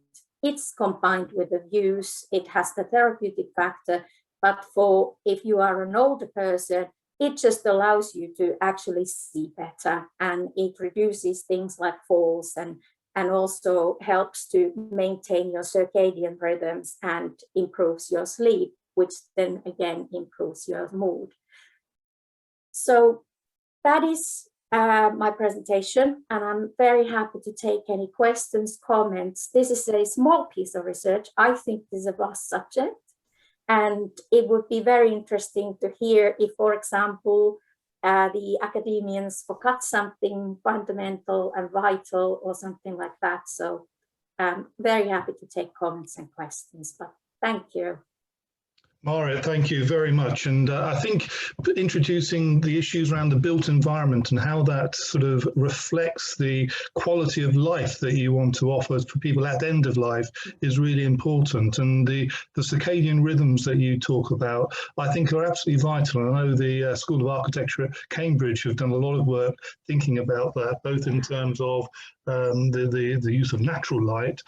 It's combined with the views, it has the therapeutic factor, but if you are an older person, it just allows you to actually see better, and it reduces things like falls and also helps to maintain your circadian rhythms and improves your sleep, which then again improves your mood. So that is my presentation, and I'm very happy to take any questions, comments. This is a small piece of research. I think this is a vast subject, and it would be very interesting to hear if, for example, the academians forgot something fundamental and vital or something like that. So I'm very happy to take comments and questions, but thank you. Marit, thank you very much. And I think introducing the issues around the built environment and how that sort of reflects the quality of life that you want to offer for people at the end of life is really important. And the circadian rhythms that you talk about, I think are absolutely vital. And I know the School of Architecture at Cambridge have done a lot of work thinking about that, both in terms of the use of natural light,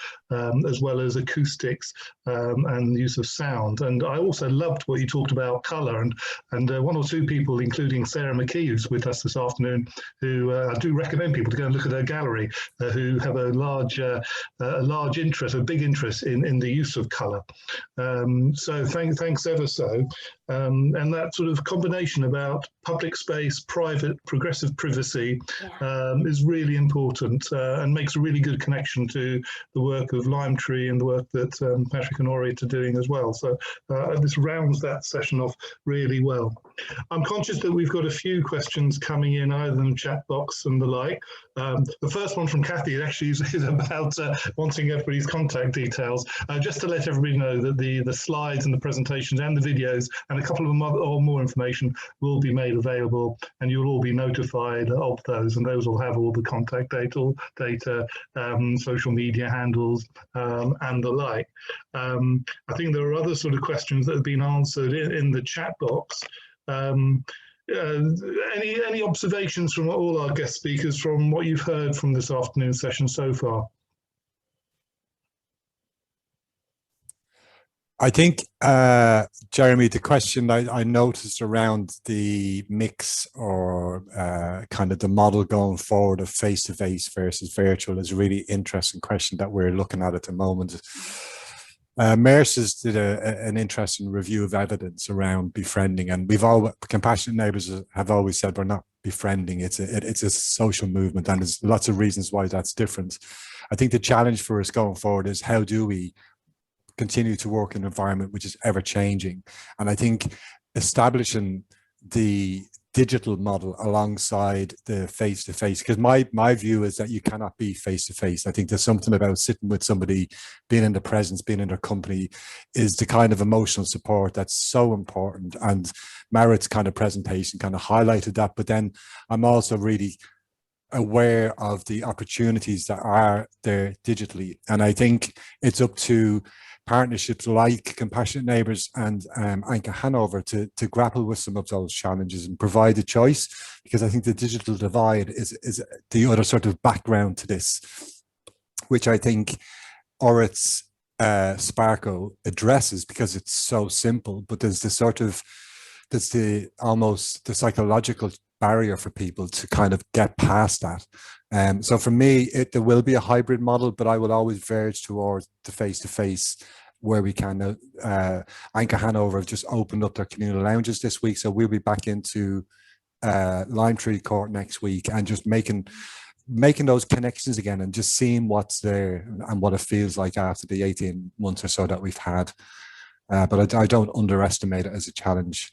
as well as acoustics and the use of sound. And I also loved what you talked about colour, and one or two people, including Sarah McKee, who's with us this afternoon, who I do recommend people to go and look at her gallery, who have a large interest, a big interest in the use of colour. So thanks ever so. And that sort of combination about public space, private, progressive privacy is really important and makes a really good connection to the work of Limetree and the work that Patrick and Ori are doing as well. So this rounds that session off really well. I'm conscious that we've got a few questions coming in, either in the chat box and the like. The first one from Kathy actually is about wanting everybody's contact details. Just to let everybody know that the slides and the presentations and the videos and a couple of more information will be made available, and you'll all be notified of those, and those will have all the contact data, social media handles, and the like. I think there are other sort of questions that have been answered in the chat box. Any observations from all our guest speakers from what you've heard from this afternoon's session so far? I think, Jeremy, the question I noticed around the mix or kind of the model going forward of face-to-face versus virtual is a really interesting question that we're looking at the moment. Mercer's did an interesting review of evidence around befriending, and Compassionate Neighbours have always said we're not befriending, it's a social movement, and there's lots of reasons why that's different. I think the challenge for us going forward is how do we continue to work in an environment which is ever changing, and I think establishing the digital model alongside the face-to-face, because my view is that you cannot be face-to-face. I think there's something about sitting with somebody, being in their presence, being in their company, is the kind of emotional support that's so important, and Marit's kind of presentation kind of highlighted that. But then I'm also really aware of the opportunities that are there digitally, and I think it's up to partnerships like Compassionate Neighbours and AnchorHanover to grapple with some of those challenges and provide a choice, because I think the digital divide is the other sort of background to this, which I think Orit's Sparko addresses, because it's so simple, but there's almost the psychological barrier for people to kind of get past that. So for me, there will be a hybrid model, but I will always verge towards the face-to-face where we can. AnchorHanover have just opened up their communal lounges this week, so we'll be back into Limetree Court next week and just making those connections again and just seeing what's there and what it feels like after the 18 months or so that we've had. But I don't underestimate it as a challenge.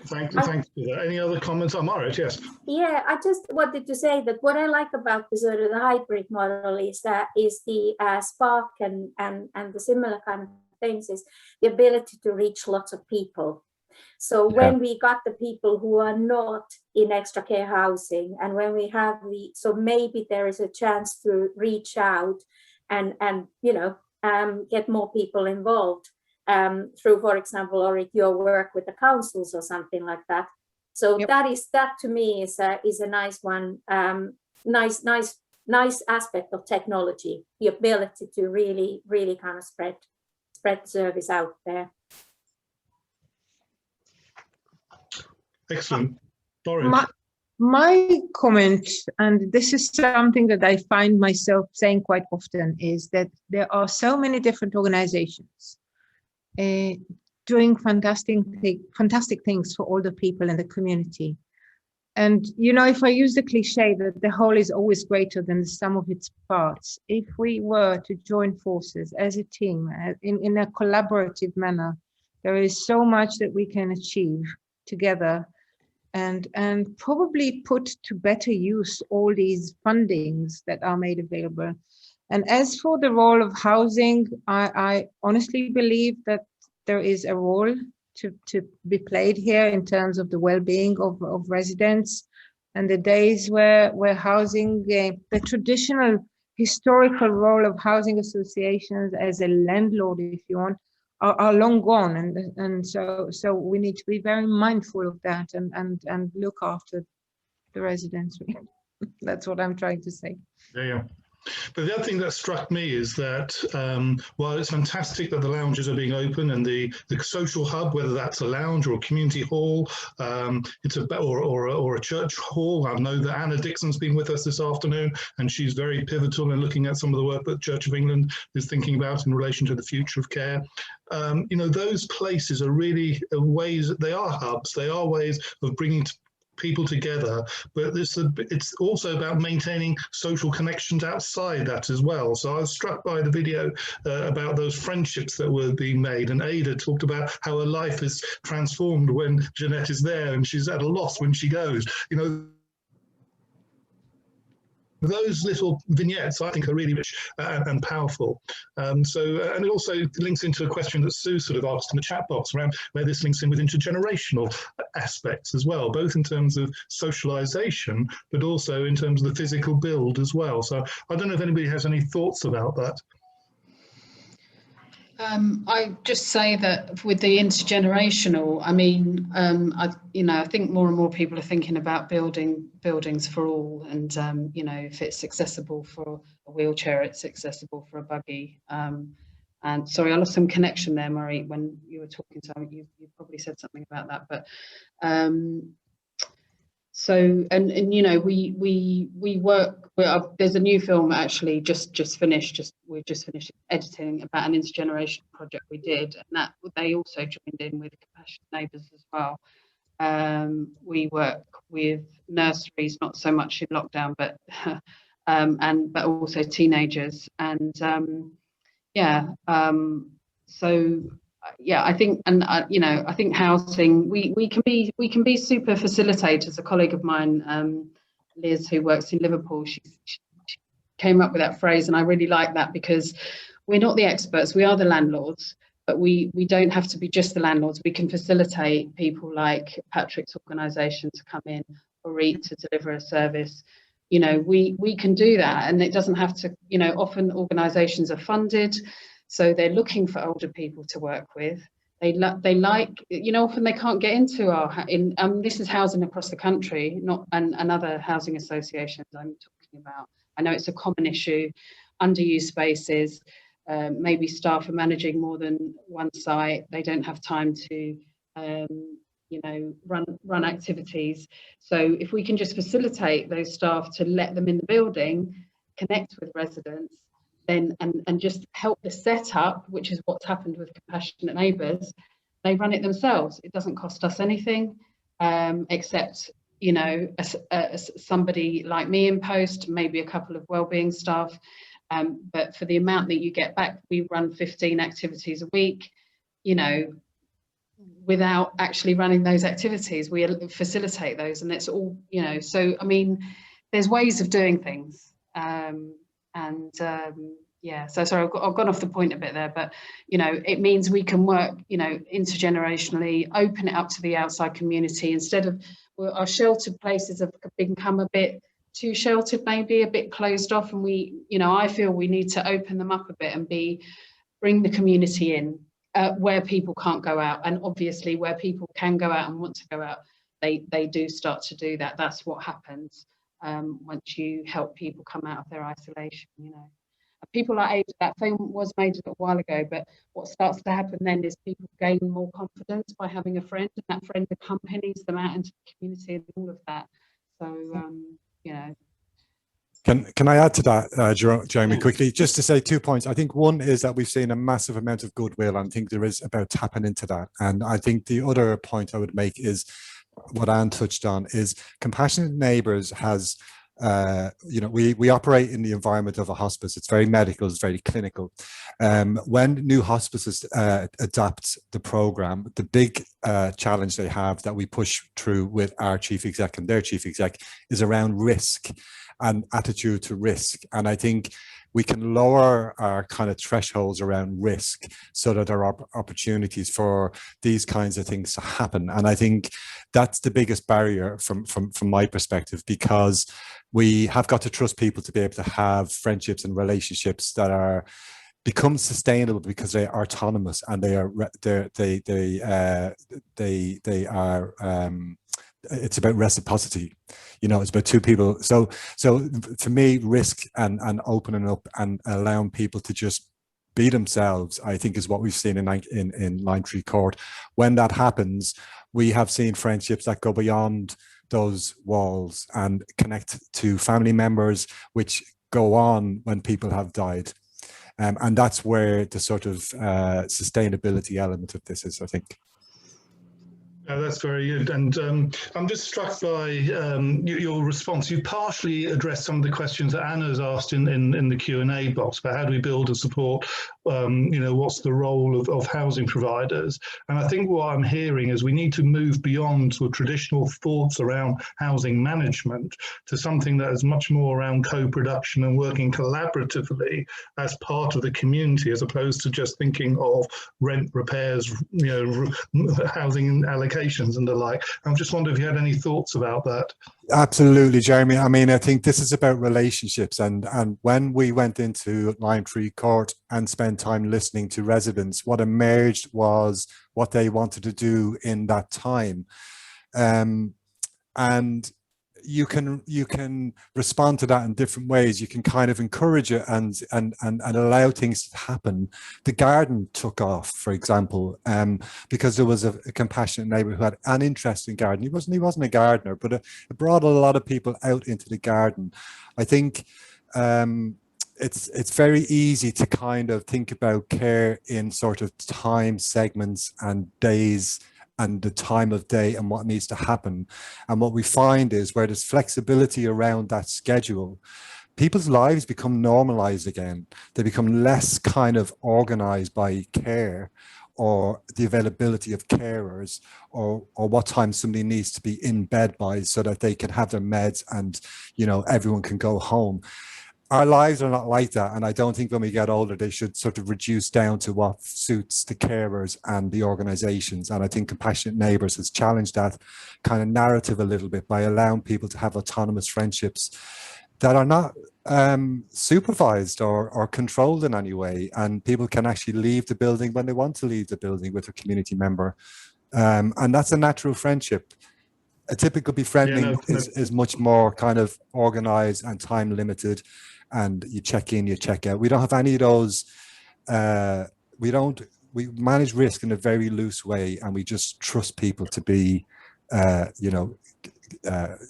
Thanks for that. Any other comments on Marit? Yes. Yeah, I just wanted to say that what I like about the sort of the hybrid model is the spark and the similar kind of things is the ability to reach lots of people. So when we got the people who are not in extra care housing, and when we have so maybe there is a chance to reach out and get more people involved. Through, for example, or your work with the councils or something like that. So that to me is a nice one, nice aspect of technology, the ability to really kind of spread the service out there. Excellent. Lauren. My comment, and this is something that I find myself saying quite often, is that there are so many different organizations doing fantastic things for older people in the community. And, you know, if I use the cliche that the whole is always greater than the sum of its parts, if we were to join forces as a team in a collaborative manner, there is so much that we can achieve together. And probably put to better use all these fundings that are made available. And as for the role of housing, I honestly believe that there is a role to be played here in terms of the well-being of residents, and the days where housing, the traditional historical role of housing associations as a landlord, if you want, are long gone, and so we need to be very mindful of that and look after the residents. That's what I'm trying to say. Yeah. But the other thing that struck me is that while it's fantastic that the lounges are being open and the social hub, whether that's a lounge or a community hall, or a church hall. I know that Anna Dixon's been with us this afternoon, and she's very pivotal in looking at some of the work that Church of England is thinking about in relation to the future of care. You know, those places are really ways, they are hubs, they are ways of bringing people together, but it's also about maintaining social connections outside that as well. So I was struck by the video about those friendships that were being made, and Ada talked about how her life is transformed when Jeanette is there and she's at a loss when she goes. You know, those little vignettes, I think, are really rich and powerful. And it also links into a question that Sue sort of asked in the chat box around where this links in with intergenerational aspects as well, both in terms of socialization, but also in terms of the physical build as well. So I don't know if anybody has any thoughts about that. I just say that with the intergenerational, I mean, I think more and more people are thinking about building buildings for all, and you know, if it's accessible for a wheelchair, it's accessible for a buggy. And sorry, I lost some connection there, Murray, when you were talking. So you probably said something about that, but so and you know, we work. There's a new film actually just finished. We've just finished editing about an intergenerational project we did, and that they also joined in with Compassionate Neighbours as well. We work with nurseries, not so much in lockdown, but but also teenagers, and I think, and you know, I think housing, we can be super facilitators. A colleague of mine, Liz, who works in Liverpool, she came up with that phrase, and I really like that, because we're not the experts, we are the landlords, but we don't have to be just the landlords. We can facilitate people like Patrick's organisation to come in, or EAT to deliver a service. You know, we can do that, and it doesn't have to, you know, often organisations are funded, so they're looking for older people to work with. They like, you know, often they can't get into this is housing across the country, not and other housing associations I'm talking about. I know it's a common issue, underused spaces, maybe staff are managing more than one site, they don't have time to, you know, run activities. So if we can just facilitate those staff to let them in the building, connect with residents, then and just help the setup, which is what's happened with Compassionate Neighbours. They run it themselves. It doesn't cost us anything, except, you know, somebody like me in post, maybe a couple of wellbeing staff. But for the amount that you get back, we run 15 activities a week, you know, without actually running those activities. We facilitate those, and it's all, you know, so, I mean, there's ways of doing things. Yeah, so sorry, I've gone off the point a bit there, but, you know, it means we can work, you know, intergenerationally, open it up to the outside community, instead of our sheltered places have become a bit too sheltered, maybe a bit closed off, and we, you know, I feel we need to open them up a bit and bring the community in, where people can't go out, and obviously where people can go out and want to go out, they do start to do that. That's what happens once you help people come out of their isolation, you know. people are able, that film was made a little while ago, but what starts to happen then is people gain more confidence by having a friend, and that friend accompanies them out into the community and all of that. So, you know. Can I add to that, Jeremy, quickly, just to say 2 points. I think one is that we've seen a massive amount of goodwill, and I think there is about tapping into that. And I think the other point I would make is what Anne touched on is Compassionate Neighbours has, you know, we operate in the environment of a hospice. It's very medical, it's very clinical. When new hospices adapt the program, the big challenge they have that we push through with our chief exec and their chief exec is around risk and attitude to risk. And I think we can lower our kind of thresholds around risk so that there are opportunities for these kinds of things to happen. And I think that's the biggest barrier from my perspective, because we have got to trust people to be able to have friendships and relationships that are become sustainable because they are autonomous and they are it's about reciprocity. You know, it's about two people. So for me, risk and opening up and allowing people to just be themselves, I think, is what we've seen in Lime Tree Court. When that happens, we have seen friendships that go beyond those walls and connect to family members, which go on when people have died. And that's where the sort of sustainability element of this is, I think. That's very good. And I'm just struck by your response. You partially addressed some of the questions that Anna's asked in the Q&A box about how do we build and support, you know, what's the role of housing providers? And I think what I'm hearing is we need to move beyond sort of traditional thoughts around housing management to something that is much more around co-production and working collaboratively as part of the community, as opposed to just thinking of rent, repairs, you know, housing allocations and the like. I'm just wondering if you had any thoughts about that. Absolutely, Jeremy. I mean, I think this is about relationships, and when we went into Lime Tree Court and spent time listening to residents, what emerged was what they wanted to do in that time, and you can respond to that in different ways. You can kind of encourage it and allow things to happen. The garden took off, for example, because there was a compassionate neighbour who had an interesting garden. He wasn't a gardener, but it brought a lot of people out into the garden. I think it's very easy to kind of think about care in sort of time segments and days and the time of day and what needs to happen. And what we find is where there's flexibility around that schedule, people's lives become normalized again. They become less kind of organized by care or the availability of carers or what time somebody needs to be in bed by so that they can have their meds and, you know, everyone can go home. Our lives are not like that, and I don't think when we get older they should sort of reduce down to what suits the carers and the organizations. And I think Compassionate Neighbours has challenged that kind of narrative a little bit by allowing people to have autonomous friendships that are not supervised or controlled in any way, and people can actually leave the building when they want to leave the building with a community member, and that's a natural friendship. A typical befriending is much more kind of organized and time limited, and you check in, you check out. We don't have any of those. We manage risk in a very loose way, and we just trust people to be, you know,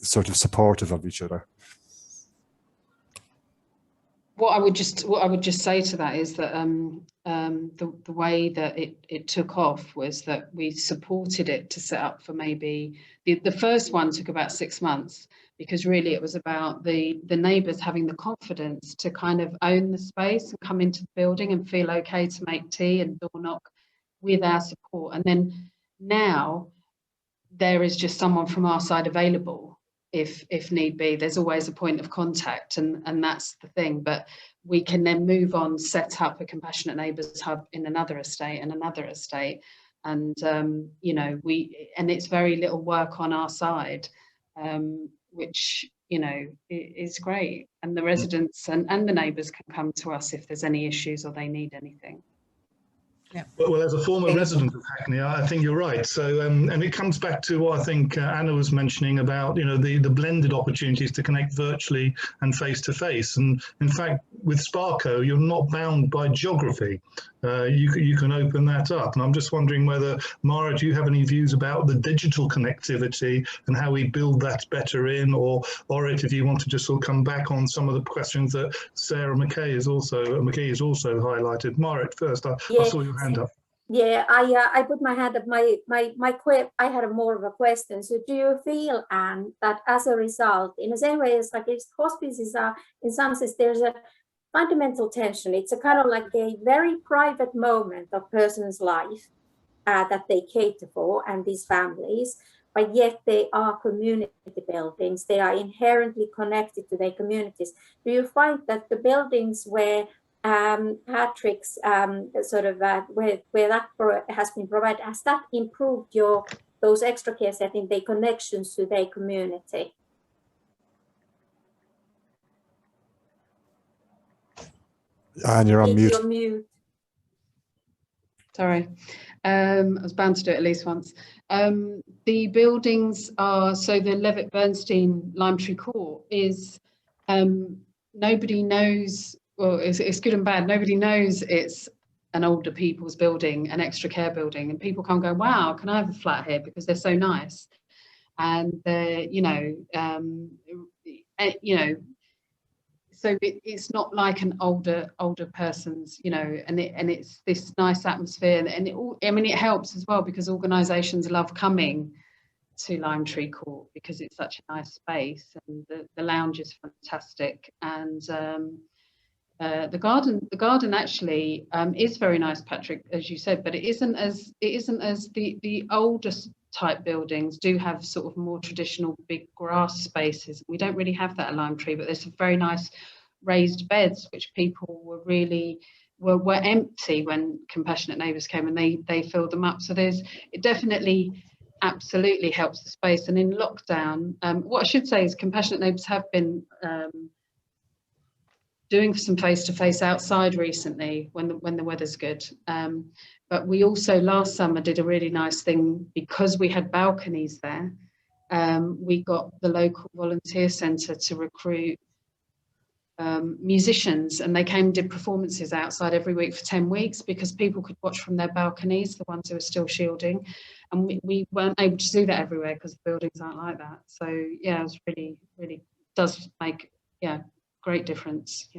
sort of supportive of each other. What I would just say to that is that the way that it took off was that we supported it to set up for maybe the first one took about 6 months, because really it was about the neighbours having the confidence to kind of own the space and come into the building and feel okay to make tea and door knock with our support. And then now there is just someone from our side available if need be. There's always a point of contact, and that's the thing. But we can then move on, set up a Compassionate Neighbours hub in another estate and another estate, and you know, and it's very little work on our side, which, you know, is great. And the residents and the neighbours can come to us if there's any issues or they need anything. Yeah. Well, as a former resident of Hackney, I think you're right. So, and it comes back to what I think Anna was mentioning about, the blended opportunities to connect virtually and face to face. And in fact, with Sparko, you're not bound by geography. You can open that up. And I'm just wondering whether, Mara, do you have any views about the digital connectivity and how we build that better in, or if you want to just sort of come back on some of the questions that Sarah McKee has also highlighted. Mara, first, I saw your hand up. Yeah, I put my hand up. I had more of a question. So, do you feel, Anne, that as a result, in the same way as like if hospices are, in some sense, there's a fundamental tension. It's a kind of like a very private moment of person's life that they cater for, and these families, but yet they are community buildings. They are inherently connected to their communities. Do you find that the buildings where Patrick's where that has been provided, has that improved those extra care setting, their connections to their community? And you're on mute. You're mute. Sorry, I was bound to do it at least once. The buildings are, so the Levitt Bernstein Lime Tree Court is, nobody knows, well, it's good and bad. Nobody knows it's an older people's building, an extra care building, and people can't go, wow, can I have a flat here, because they're so nice. And they're, so it's not like an older person's, and it's this nice atmosphere, and it helps as well, because organisations love coming to Lime Tree Court because it's such a nice space, and the lounge is fantastic, and the garden actually is very nice, Patrick, as you said, but it isn't as the oldest type buildings do have sort of more traditional big grass spaces. We don't really have that at Lime Tree, but there's some very nice raised beds which people were empty when Compassionate Neighbours came, and they filled them up. So it definitely absolutely helps the space. And in lockdown, what I should say is Compassionate Neighbours have been doing some face-to-face outside recently when the weather's good. But we also last summer did a really nice thing, because we had balconies there. We got the local volunteer centre to recruit musicians, and they came and did performances outside every week for 10 weeks, because people could watch from their balconies, the ones who are still shielding. And we weren't able to do that everywhere because the buildings aren't like that. So yeah, it was really does make great difference,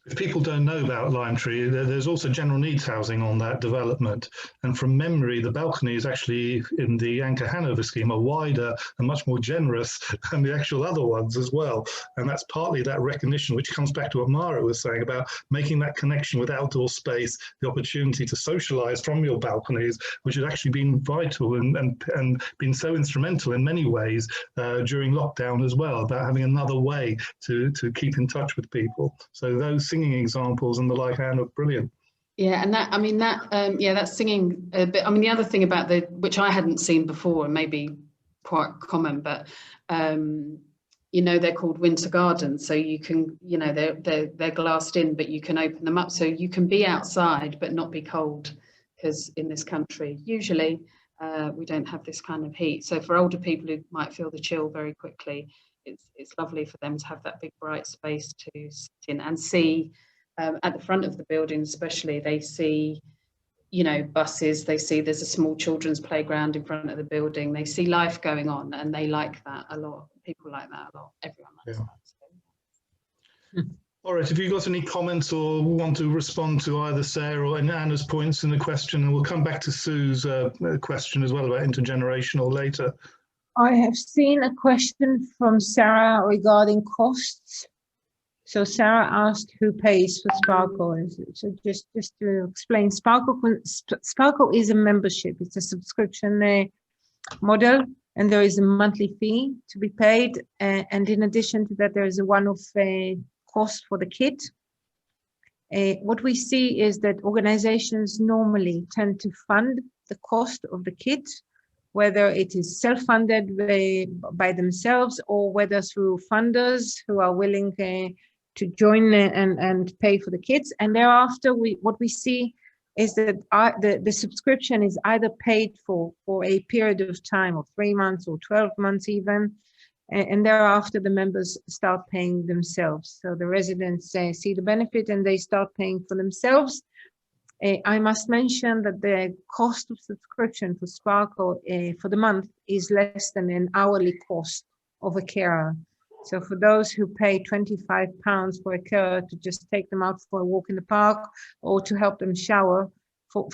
If people don't know about Lime Tree, there's also general needs housing on that development. And from memory, the balconies actually in the AnchorHanover scheme are wider and much more generous than the actual other ones as well. And that's partly that recognition, which comes back to what Mara was saying about making that connection with outdoor space, the opportunity to socialise from your balconies, which has actually been vital and been so instrumental in many ways during lockdown as well, about having another way to keep in touch with people. So those singing examples and the like, Anne, are brilliant. Yeah, and that singing bit. I mean, the other thing about which I hadn't seen before, and maybe quite common, but they're called winter gardens. So you can, they're glassed in, but you can open them up, so you can be outside but not be cold, because in this country usually we don't have this kind of heat. So for older people who might feel the chill very quickly, it's lovely for them to have that big bright space to sit in and see. At the front of the building especially, they see buses, they see there's a small children's playground in front of the building, they see life going on, and they like that a lot. People like that a lot. Everyone likes that. So. All right, if you've got any comments or want to respond to either Sarah or Anna's points in the question, and we'll come back to Sue's question as well about intergenerational later. I have seen a question from Sarah regarding costs. So Sarah asked who pays for Sparko. So just to explain, Sparko is a membership. It's a subscription model, and there is a monthly fee to be paid. And in addition to that, there is a one-off cost for the kit. What we see is that organizations normally tend to fund the cost of the kit, whether it is self-funded by themselves or whether through funders who are willing to join and pay for the kits. And thereafter, what we see is that the subscription is either paid for a period of time of 3 months or 12 months even, and thereafter the members start paying themselves. So the residents see the benefit and they start paying for themselves. I must mention that the cost of subscription for Sparko for the month is less than an hourly cost of a carer. So for those who pay £25 for a carer to just take them out for a walk in the park or to help them shower,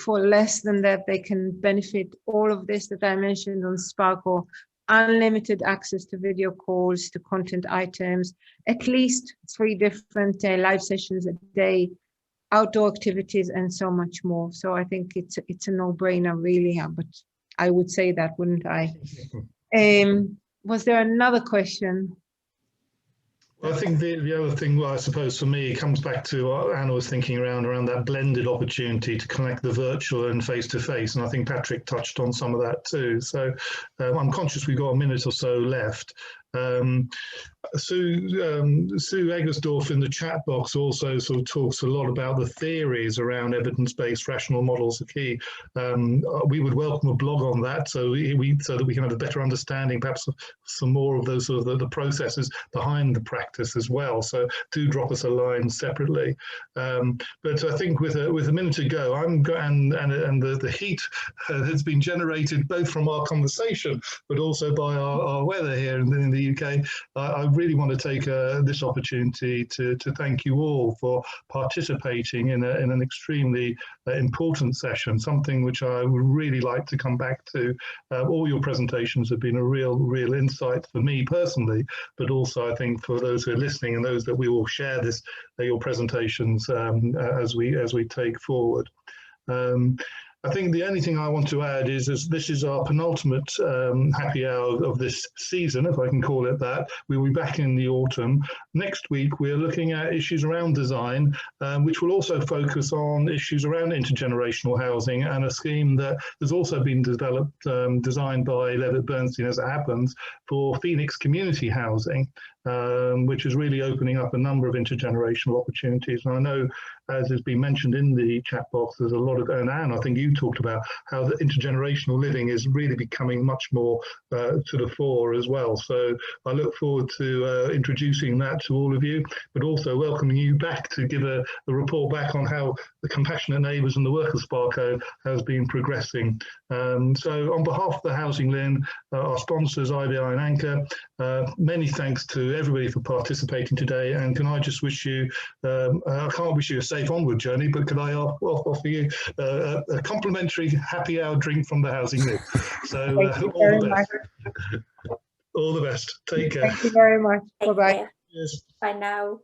for less than that, they can benefit all of this that I mentioned on Sparko: unlimited access to video calls, to content items, at least 3 different live sessions a day, outdoor activities, and so much more. So I think it's a no-brainer, really. But I would say that, wouldn't I? Was there another question? Well, I think the other thing, well, I suppose for me, it comes back to what Anna was thinking around that blended opportunity to connect the virtual and face-to-face. And I think Patrick touched on some of that too. So I'm conscious we've got a minute or so left. Sue Eggersdorf in the chat box also sort of talks a lot about the theories around evidence-based rational models are key. We would welcome a blog on that so that we can have a better understanding, perhaps some more of those sort of the processes behind the practice as well. So do drop us a line separately. But I think with a minute to go, and the heat has been generated both from our conversation, but also by our weather here in the UK. I really want to take this opportunity to thank you all for participating in an extremely important session, something which I would really like to come back to. All your presentations have been a real insight for me personally, but also I think for those who are listening and those that we will share your presentations as we take forward. I think the only thing I want to add is this is our penultimate happy hour of this season, if I can call it that. We'll be back in the autumn. Next week, we're looking at issues around design, which will also focus on issues around intergenerational housing and a scheme that has also been developed, designed by Levitt Bernstein, as it happens, for Phoenix community housing, which is really opening up a number of intergenerational opportunities. And I know, as has been mentioned in the chat box, there's a lot of, and Anne, I think you talked about how the intergenerational living is really becoming much more to the fore as well. So I look forward to introducing that to all of you, but also welcoming you back to give a report back on how the Compassionate Neighbours and the work of Sparko has been progressing. So on behalf of the HousingLIN, our sponsors, IBI and Anchor, many thanks to everybody for participating today. And can I just wish you, I can't wish you a safe onward journey, but could I offer you a complimentary happy hour drink from the HousingLIN? So all the best. All the best. Take care. Thank you very much. Bye-bye. Bye now.